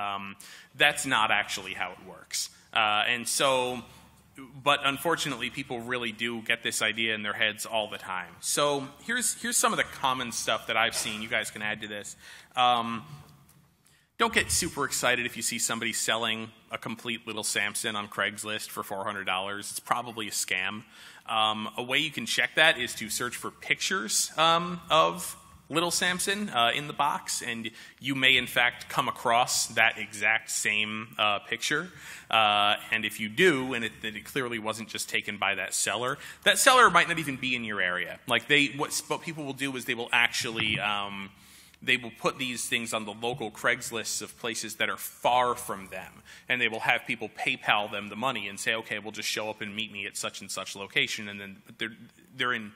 That's not actually how it works. But unfortunately, people really do get this idea in their heads all the time. So here's some of the common stuff that I've seen. You guys can add to this. Don't get super excited if you see somebody selling a complete Little Samson on Craigslist for $400. It's probably a scam. A way you can check that is to search for pictures of Little Samson in the box, and you may in fact come across that exact same picture. And if you do, and it clearly wasn't just taken by that seller might not even be in your area. Like what people will do is they will actually they will put these things on the local Craigslist of places that are far from them, and they will have people PayPal them the money and say, okay, we'll just show up and meet me at such and such location, and then they're in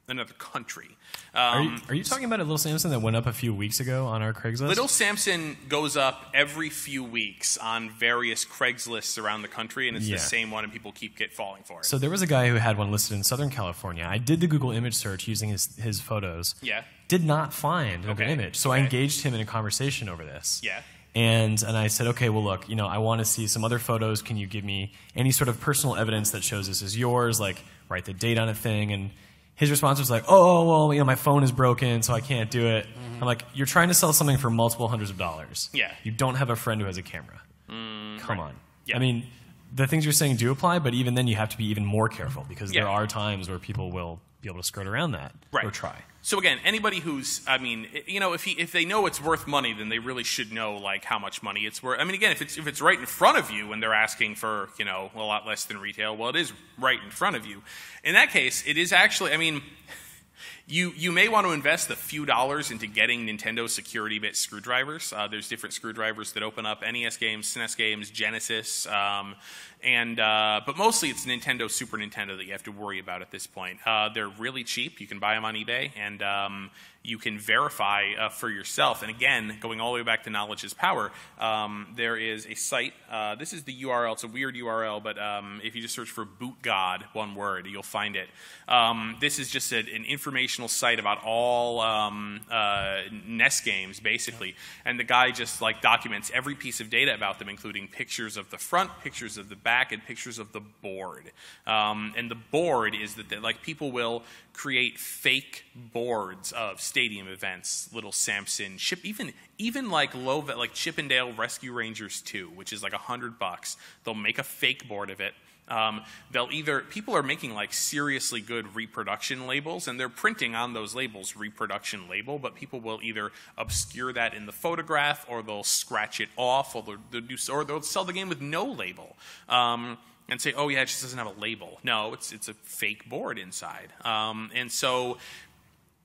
another country. Are you talking about a Little Samson that went up a few weeks ago on our Craigslist? Little Samson goes up every few weeks on various Craigslists around the country, and it's the same one, and people keep falling for it. So there was a guy who had one listed in Southern California. I did the Google image search using his photos. Yeah. Did not find an image. So I engaged him in a conversation over this. Yeah. And I said, okay, well, look, I want to see some other photos. Can you give me any sort of personal evidence that shows this is yours? Like, write the date on a thing. And his response was like, oh, well, my phone is broken, so I can't do it. Mm-hmm. I'm like, you're trying to sell something for multiple hundreds of dollars. Yeah. You don't have a friend who has a camera. Come on. Yeah. I mean, the things you're saying do apply, but even then you have to be even more careful because there are times where people will be able to skirt around that or try. So again, anybody who's, if they know it's worth money, then they really should know like how much money it's worth. I mean, again, if it's right in front of you and they're asking for, a lot less than retail, well, it is right in front of you. In that case, it is actually, you may want to invest a few dollars into getting Nintendo security bit screwdrivers. There's different screwdrivers that open up NES games, SNES games, Genesis, but mostly it's Nintendo, Super Nintendo that you have to worry about at this point. They're really cheap. You can buy them on eBay, and you can verify for yourself. And again, going all the way back to Knowledge is Power, there is a site. This is the URL. It's a weird URL, but if you just search for Boot God, one word, you'll find it. This is just an informational site about all NES games, basically. And the guy just like documents every piece of data about them, including pictures of the front, pictures of the back, back and pictures of the board. And the board is that like people will create fake boards of stadium events, Little Samson, even like like Chippendale Rescue Rangers 2, which is like $100. They'll make a fake board of it. People are making like seriously good reproduction labels, and they're printing on those labels reproduction label, but people will either obscure that in the photograph, or they'll scratch it off, or they'll sell the game with no label. And say, oh yeah, it just doesn't have a label. No, it's a fake board inside. And so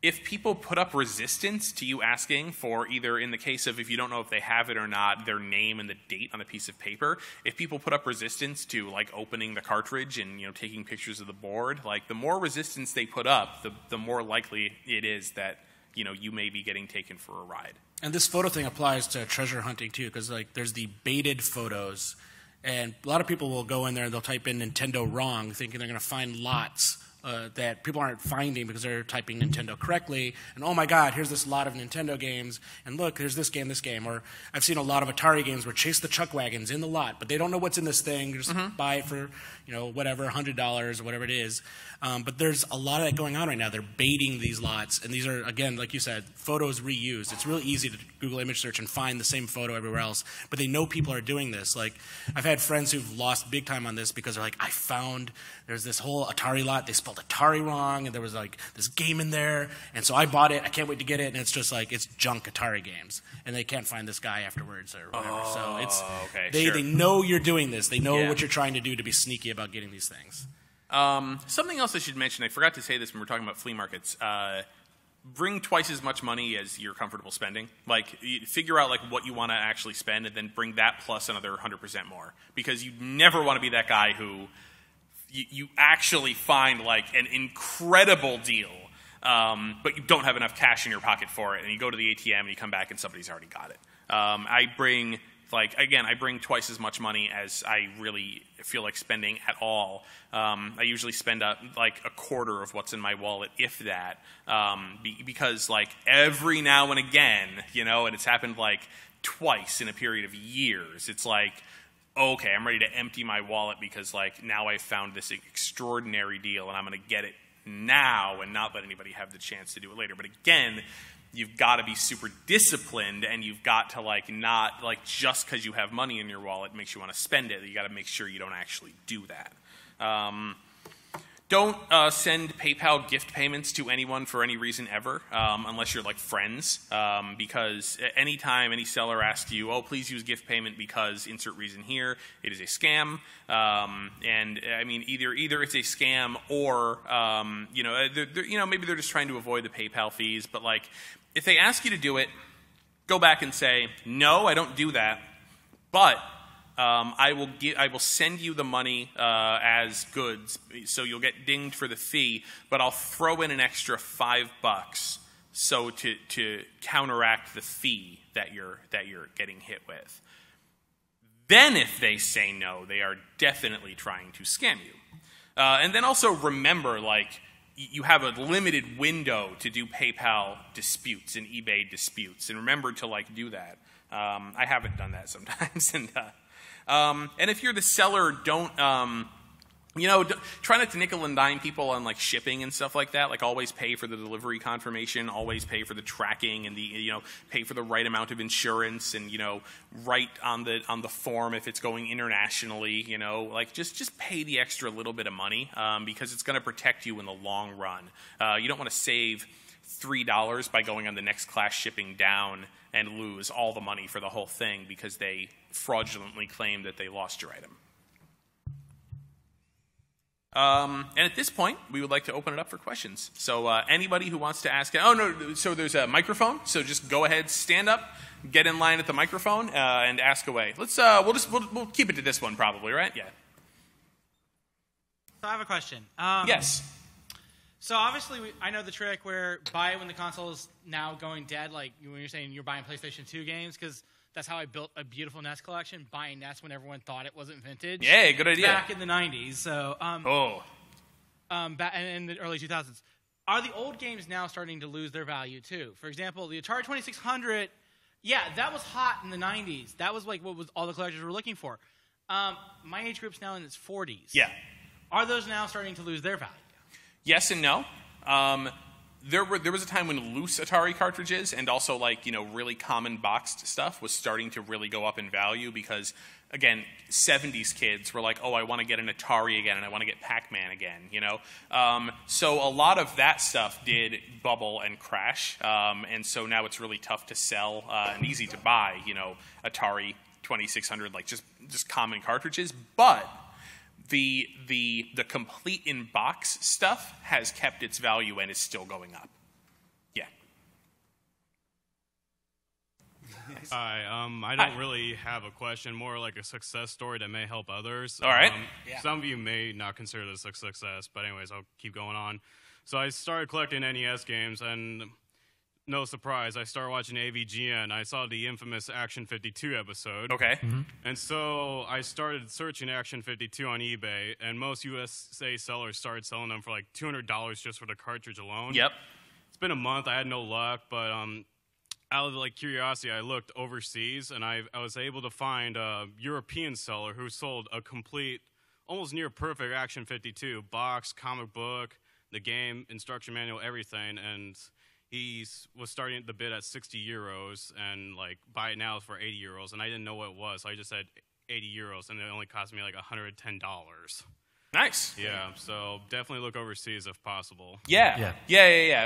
if people put up resistance to you asking for either, in the case of if you don't know if they have it or not, their name and the date on a piece of paper, if people put up resistance to like opening the cartridge and taking pictures of the board, like the more resistance they put up, the more likely it is that you may be getting taken for a ride. And this photo thing applies to treasure hunting too, because like there's the baited photos, and a lot of people will go in there and they'll type in Nintendo wrong, thinking they're going to find lots that people aren't finding because they're typing Nintendo correctly. And oh my God, here's this lot of Nintendo games, and look, there's this game. Or I've seen a lot of Atari games where Chase the Chuck Wagon's in the lot, but they don't know what's in this thing. Just buy it for whatever, $100 or whatever it is. But there's a lot of that going on right now. They're baiting these lots, and these are, again, like you said, photos reused. It's really easy to Google image search and find the same photo everywhere else, but they know people are doing this. Like, I've had friends who've lost big time on this because they're like, I found there's this whole Atari lot. They spelled Atari wrong, and there was like this game in there, and so I bought it. I can't wait to get it, and it's just like it's junk Atari games, and they can't find this guy afterwards or whatever. So it's they know you're doing this. They know what you're trying to do to be sneaky about getting these things. Something else I should mention, I forgot to say this when we were talking about flea markets. Bring twice as much money as you're comfortable spending. Like, figure out like what you want to actually spend, and then bring that plus another 100% more. Because you never want to be that guy who you actually find like an incredible deal, but you don't have enough cash in your pocket for it, and you go to the ATM and you come back and somebody's already got it. I bring twice as much money as I really feel like spending at all. I usually spend like a quarter of what's in my wallet, if that, because like every now and again, and it's happened like twice in a period of years, it's like, okay, I'm ready to empty my wallet because like now I've found this extraordinary deal and I'm going to get it now and not let anybody have the chance to do it later. But again, you've got to be super disciplined, and you've got to like not like just because you have money in your wallet makes you want to spend it. You got to make sure you don't actually do that. Don't send PayPal gift payments to anyone for any reason ever, unless you're like friends, because anytime any seller asks you, oh, please use gift payment because insert reason here, it is a scam. And I mean, either it's a scam or, maybe they're just trying to avoid the PayPal fees. But like, if they ask you to do it, go back and say, no, I don't do that, but I will send you the money as goods, so you'll get dinged for the fee, but I'll throw in an extra $5 so to counteract the fee that you're getting hit with. Then if they say no, they are definitely trying to scam you. And then also remember, like, you have a limited window to do PayPal disputes and eBay disputes, and remember to like do that. I haven't done that sometimes, and if you're the seller, don't try not to nickel and dime people on like shipping and stuff like that. Like, always pay for the delivery confirmation, always pay for the tracking, and pay for the right amount of insurance, and write on the form if it's going internationally. Like just pay the extra little bit of money, because it's going to protect you in the long run. You don't want to save $3 by going on the next class shipping down and lose all the money for the whole thing because they fraudulently claim that they lost your item. And at this point, we would like to open it up for questions. So anybody who wants to ask, so there's a microphone. So just go ahead, stand up, get in line at the microphone, and ask away. Let's we'll keep it to this one probably, right? Yeah. So I have a question. Yes. So obviously, I know the trick where buy it when the console is now going dead, like when you're saying you're buying PlayStation 2 games, because that's how I built a beautiful NES collection, buying NES when everyone thought it wasn't vintage. Yeah, good idea. Back in the 90s. So, back in the early 2000s. Are the old games now starting to lose their value, too? For example, the Atari 2600, yeah, that was hot in the 90s. That was like what was all the collectors were looking for. My age group's now in its 40s. Yeah. Are those now starting to lose their value? Yes and no. There was a time when loose Atari cartridges and also really common boxed stuff was starting to really go up in value because, again, 70s kids were like, oh, I want to get an Atari again and I want to get Pac-Man again, So a lot of that stuff did bubble and crash, and so now it's really tough to sell and easy to buy, Atari 2600, just common cartridges, but the complete in box stuff has kept its value and is still going up. Yeah. Hi, I don't really have a question, more like a success story that may help others. All right. Some of you may not consider this a success, but anyways, I'll keep going on. So I started collecting NES games, and no surprise, I started watching AVGN. I saw the infamous Action 52 episode. Okay. And so I started searching Action 52 on eBay, and most USA sellers started selling them for like $200 just for the cartridge alone. Yep. It's been a month. I had no luck, but out of curiosity, I looked overseas, and I was able to find a European seller who sold a complete, almost near perfect Action 52 box, comic book, the game, instruction manual, everything, and he was starting the bid at 60 euros and buy it now for 80 euros, and I didn't know what it was, so I just said 80 euros, and it only cost me $110. Nice. Yeah, so definitely look overseas if possible. Yeah.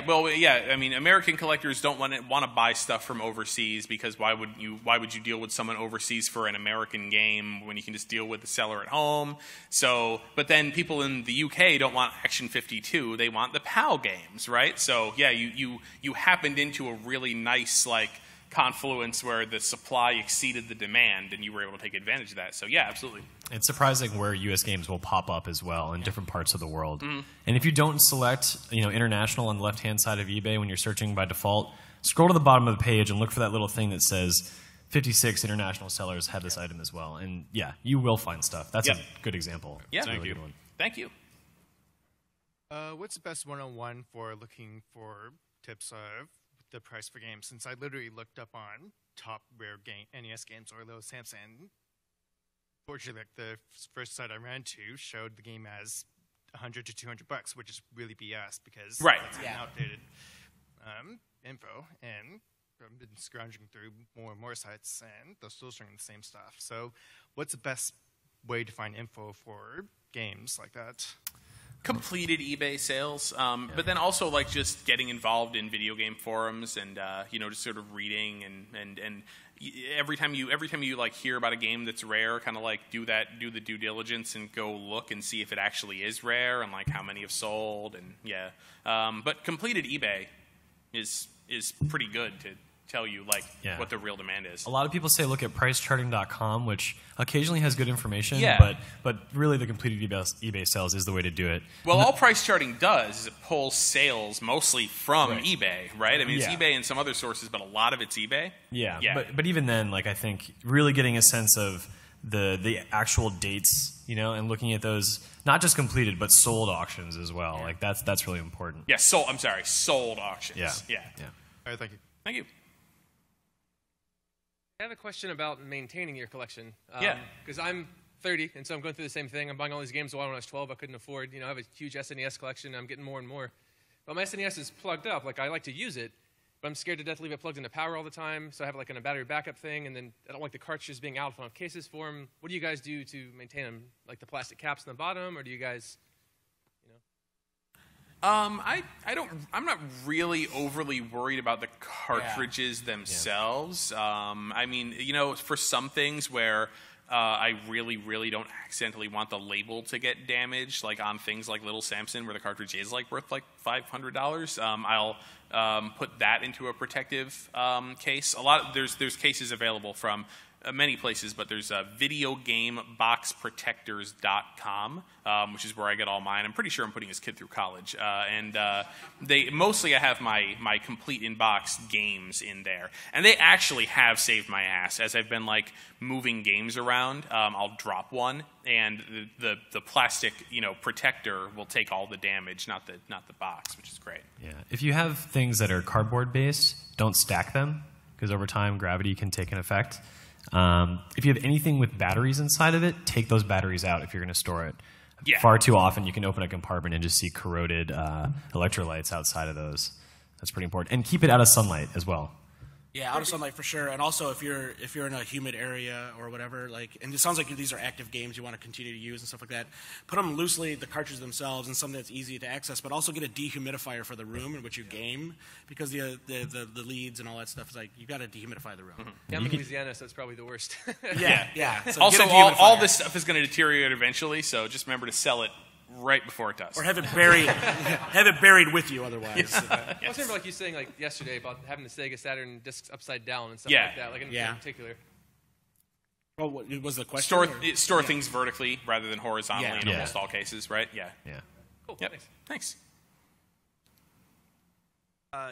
Well, yeah. I mean, American collectors don't want to buy stuff from overseas because why would you deal with someone overseas for an American game when you can just deal with the seller at home? So, but then people in the UK don't want Action 52; they want the PAL games, right? So, yeah, you happened into a really nice confluence where the supply exceeded the demand, and you were able to take advantage of that. So, yeah, absolutely. It's surprising where U.S. games will pop up as well in different parts of the world. And if you don't select, international on the left-hand side of eBay when you're searching by default, scroll to the bottom of the page and look for that little thing that says 56 international sellers have this item as well. And yeah, you will find stuff. That's a good example. Yeah, It's a really good one. Thank you. What's the best one-on-one for looking for tips of the price for games? Since I literally looked up on top rare NES games or Little Samson. Fortunately, the first site I ran to showed the game as $100 to $200, which is really BS because that's an outdated info. And I've been scrounging through more and more sites, and they're still showing the same stuff. So, what's the best way to find info for games like that? Completed eBay sales, but then also just getting involved in video game forums and just sort of reading and every time you hear about a game that's rare, kind of do the due diligence and go look and see if it actually is rare and how many have sold and but completed eBay is pretty good to tell you what the real demand is. A lot of people say look at pricecharting.com, which occasionally has good information, Yeah. but really the completed eBay sales is the way to do it. Well, all price charting does is it pulls sales mostly from eBay, right? I mean, it's eBay and some other sources, but a lot of it's eBay. Yeah. But even then, I think really getting a sense of the actual dates, and looking at those, not just completed, but sold auctions as well. That's really important. Yeah, sold auctions. Yeah. All right, thank you. Thank you. I have a question about maintaining your collection. Yeah. Because I'm 30, and so I'm going through the same thing. I'm buying all these games when I was 12. I couldn't afford. I have a huge SNES collection. I'm getting more and more. But my SNES is plugged up. I like to use it, but I'm scared to death to leave it plugged into power all the time. So I have a battery backup thing, and then I don't like the cartridges being out if I don't have cases for them. What do you guys do to maintain them? The plastic caps on the bottom, or do you guys, I'm not really overly worried about the cartridges themselves. I mean, for some things where I really, really don't accidentally want the label to get damaged, on things like Little Samson, where the cartridge is worth $500, I'll put that into a protective case. There's cases available from many places, but there's videogameboxprotectors.com, which is where I get all mine. I'm pretty sure I'm putting his kid through college. And I have my complete in-box games in there. And they actually have saved my ass. As I've been moving games around, I'll drop one, and the plastic protector will take all the damage, not the box, which is great. Yeah. If you have things that are cardboard based, don't stack them, because over time gravity can take an effect. If you have anything with batteries inside of it, take those batteries out if you're going to store it. Yeah. Far too often, you can open a compartment and just see corroded electrolytes outside of those. That's pretty important. And keep it out of sunlight as well. Yeah, out of sunlight for sure. And also, if you're in a humid area or whatever, and it sounds like these are active games you want to continue to use and stuff like that, put them loosely, the cartridges themselves, and something that's easy to access. But also get a dehumidifier for the room in which you game, because the leads and all that stuff is you got to dehumidify the room. Yeah, I'm in Louisiana, so it's probably the worst. Yeah. So Also, get a all dehumidifier. this stuff is going to deteriorate eventually, so just remember to sell it right before it does. Or have it buried, have it buried with you. Otherwise, I was remember you saying yesterday about having the Sega Saturn discs upside down and stuff Yeah. like that, in Yeah. particular. well, what was the question? Store things vertically rather than horizontally Yeah. in Yeah. almost all cases, right? Yeah. Yeah. Cool. Yep. Thanks. Thanks.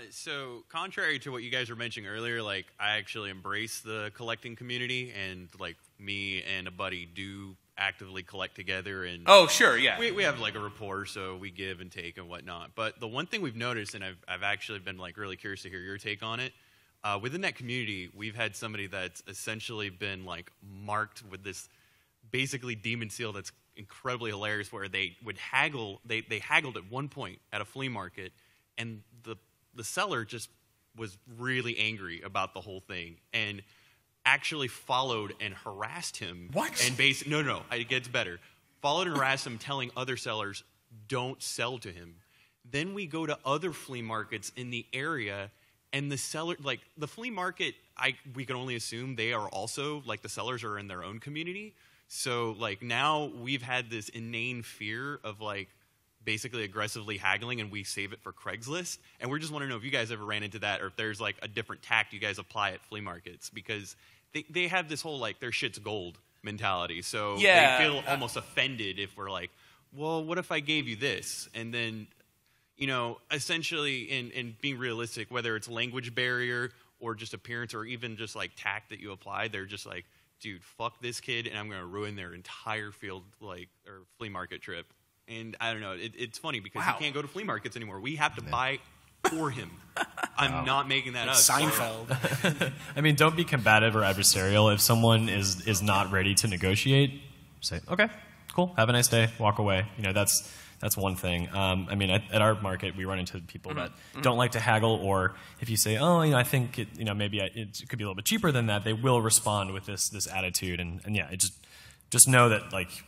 So contrary to what you guys were mentioning earlier, I actually embrace the collecting community, and me and a buddy do actively collect together, and Oh, sure, yeah. we have a rapport, so we give and take and whatnot. But the one thing we've noticed, and I've actually been really curious to hear your take on it, within that community, we've had somebody that's essentially been marked with this basically demon seal that's incredibly hilarious, where they would haggle. They haggled at one point at a flea market, and the seller just was really angry about the whole thing and actually followed and harassed him. What? And no, it gets better. Followed and harassed him, telling other sellers, don't sell to him. Then we go to other flea markets in the area, and the seller, the flea market, we can only assume they are also, the sellers are in their own community. So, now we've had this inane fear of, basically aggressively haggling, and we save it for Craigslist. And we're just wondering if you guys ever ran into that, or if there's a different tact you guys apply at flea markets, because they have this whole their shit's gold mentality. So Yeah. they feel almost offended if we're well, what if I gave you this? And then, essentially in being realistic, whether it's language barrier or just appearance or even just tact that you apply, they're just dude, fuck this kid, and I'm going to ruin their entire field or flea market trip. And I don't know, it's funny because Wow. he can't go to flea markets anymore. We have to buy for him. I'm not making that up. Seinfeld. I mean, don't be combative or adversarial. If someone is not ready to negotiate, say, okay, cool, have a nice day, walk away. That's one thing. I mean, at our market, we run into people that don't like to haggle, or if you say, oh, I think it, maybe it could be a little bit cheaper than that, they will respond with this attitude, and yeah, it just know that,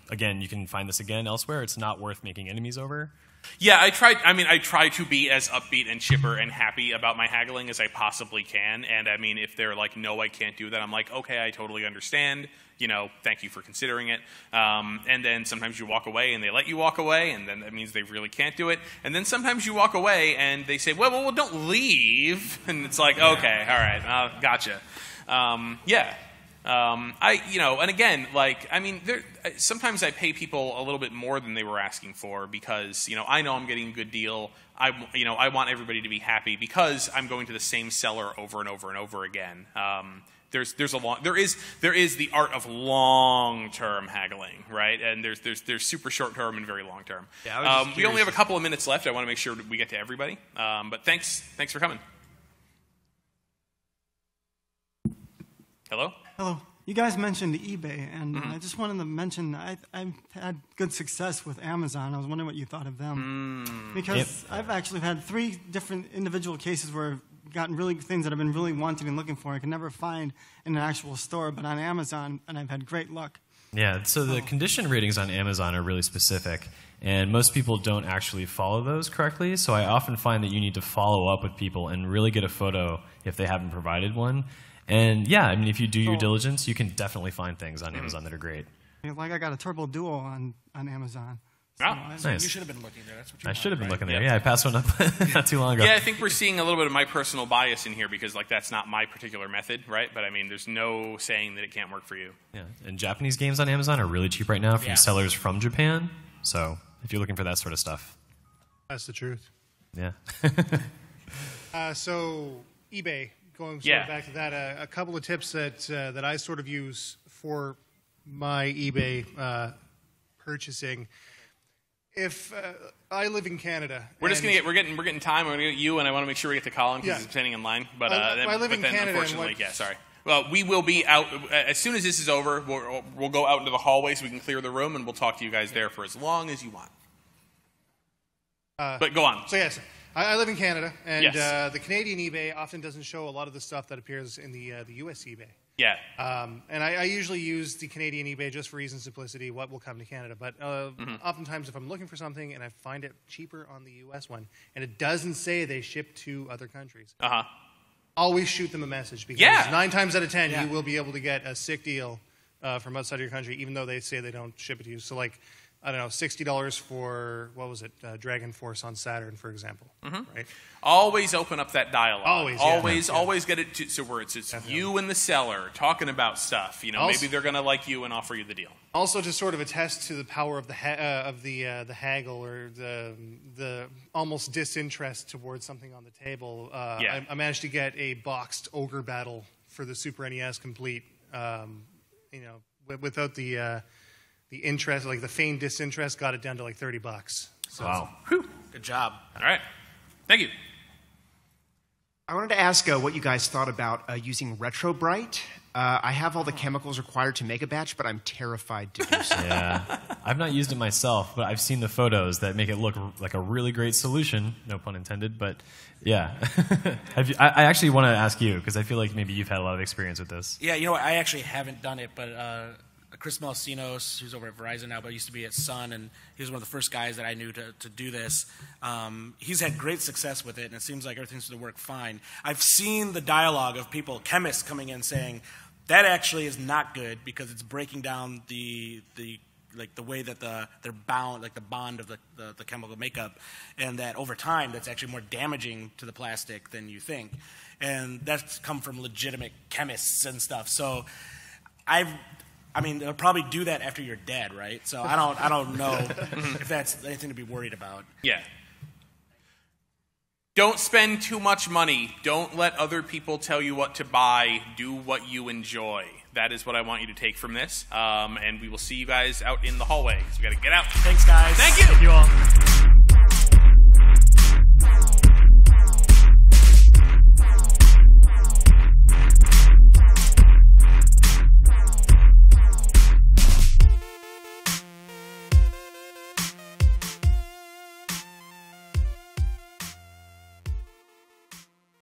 again, you can find this again elsewhere. It's not worth making enemies over. Yeah, I try to be as upbeat and chipper and happy about my haggling as I possibly can. And I mean, if they're no, I can't do that, I'm okay, I totally understand. Thank you for considering it. And then sometimes you walk away and they let you walk away, and then that means they really can't do it. And then sometimes you walk away and they say, well, don't leave. And it's okay, all right, gotcha. Yeah. And again, sometimes I pay people a little bit more than they were asking for because, I know I'm getting a good deal. I want everybody to be happy because I'm going to the same seller over and over and over again. There is the art of long-term haggling, right? And there's super short-term and very long-term. Yeah, I was just we only curious. have a couple of minutes left. I want to make sure we get to everybody. But thanks for coming. Hello? Hello. You guys mentioned eBay, and I just wanted to mention I've had good success with Amazon. I was wondering what you thought of them. Because I've actually had 3 different individual cases where I've gotten really things that I've been really wanting and looking for. I can never find in an actual store, but on Amazon, and I've had great luck. Yeah, so the condition ratings on Amazon are really specific, and most people don't actually follow those correctly, so I often find that you need to follow up with people and really get a photo if they haven't provided one. And yeah, I mean, if you do your diligence, you can definitely find things on Amazon that are great. I got a Turbo Duo on Amazon. So Ah, nice. You should have been looking there. That's what you I want, should have been right? looking there. Yeah, I passed one up not too long ago. Yeah, I think we're seeing a little bit of my personal bias in here because that's not my particular method, right? But I mean, there's no saying that it can't work for you. Yeah, and Japanese games on Amazon are really cheap right now from sellers from Japan. So if you're looking for that sort of stuff, That's the truth. yeah. So eBay, going back to that, a couple of tips that I sort of use for my eBay purchasing. If I live in Canada, We're getting time. We're gonna get you, and I want to make sure we get to Colin because he's standing in line. But I live in then Canada, and unfortunately, what- sorry. we will be out as soon as this is over. We'll go out into the hallway so we can clear the room, and we'll talk to you guys there for as long as you want. But go on. So yes, I live in Canada, and Yes. the Canadian eBay often doesn't show a lot of the stuff that appears in the U.S. eBay. Yeah. And I usually use the Canadian eBay just for ease and simplicity, what will come to Canada. But oftentimes if I'm looking for something and I find it cheaper on the U.S. one, and it doesn't say they ship to other countries, always shoot them a message. Because 9 times out of 10, you will be able to get a sick deal from outside of your country, even though they say they don't ship it to you. So like, I don't know, $60 for, what was it, Dragon Force on Saturn, for example. Right? Always open up that dialogue. Always get it to so where it's you and the seller talking about stuff. You know, maybe they're going to like you and offer you the deal. Also, to sort of attest to the power of the haggle or the almost disinterest towards something on the table, I managed to get a boxed Ogre Battle for the Super NES complete. Without the interest, like the feigned disinterest, got it down to like $30. So, wow, good job. All right, thank you. I wanted to ask what you guys thought about using RetroBrite. I have all the chemicals required to make a batch, but I'm terrified to do so. Yeah, I've not used it myself, but I've seen the photos that make it look like a really great solution. No pun intended, but yeah. I actually want to ask you, because I feel like maybe you've had a lot of experience with this. Yeah, you know what? I actually haven't done it, but Chris Melosinos, who's over at Verizon now, but used to be at Sun, and he was one of the first guys that I knew to do this. He's had great success with it, and it seems like everything's going to work fine. I've seen the dialogue of people, chemists, coming in saying, that actually is not good because it's breaking down the way that they're bound, like the bond of the chemical makeup, and that over time that's actually more damaging to the plastic than you think. And that's come from legitimate chemists and stuff. So I mean, they'll probably do that after you're dead, right? So I don't know if that's anything to be worried about. Yeah. Don't spend too much money. Don't let other people tell you what to buy. Do what you enjoy. That is what I want you to take from this. And we will see you guys out in the hallway. So we got to get out. Thanks, guys. Thank you. Thank you all.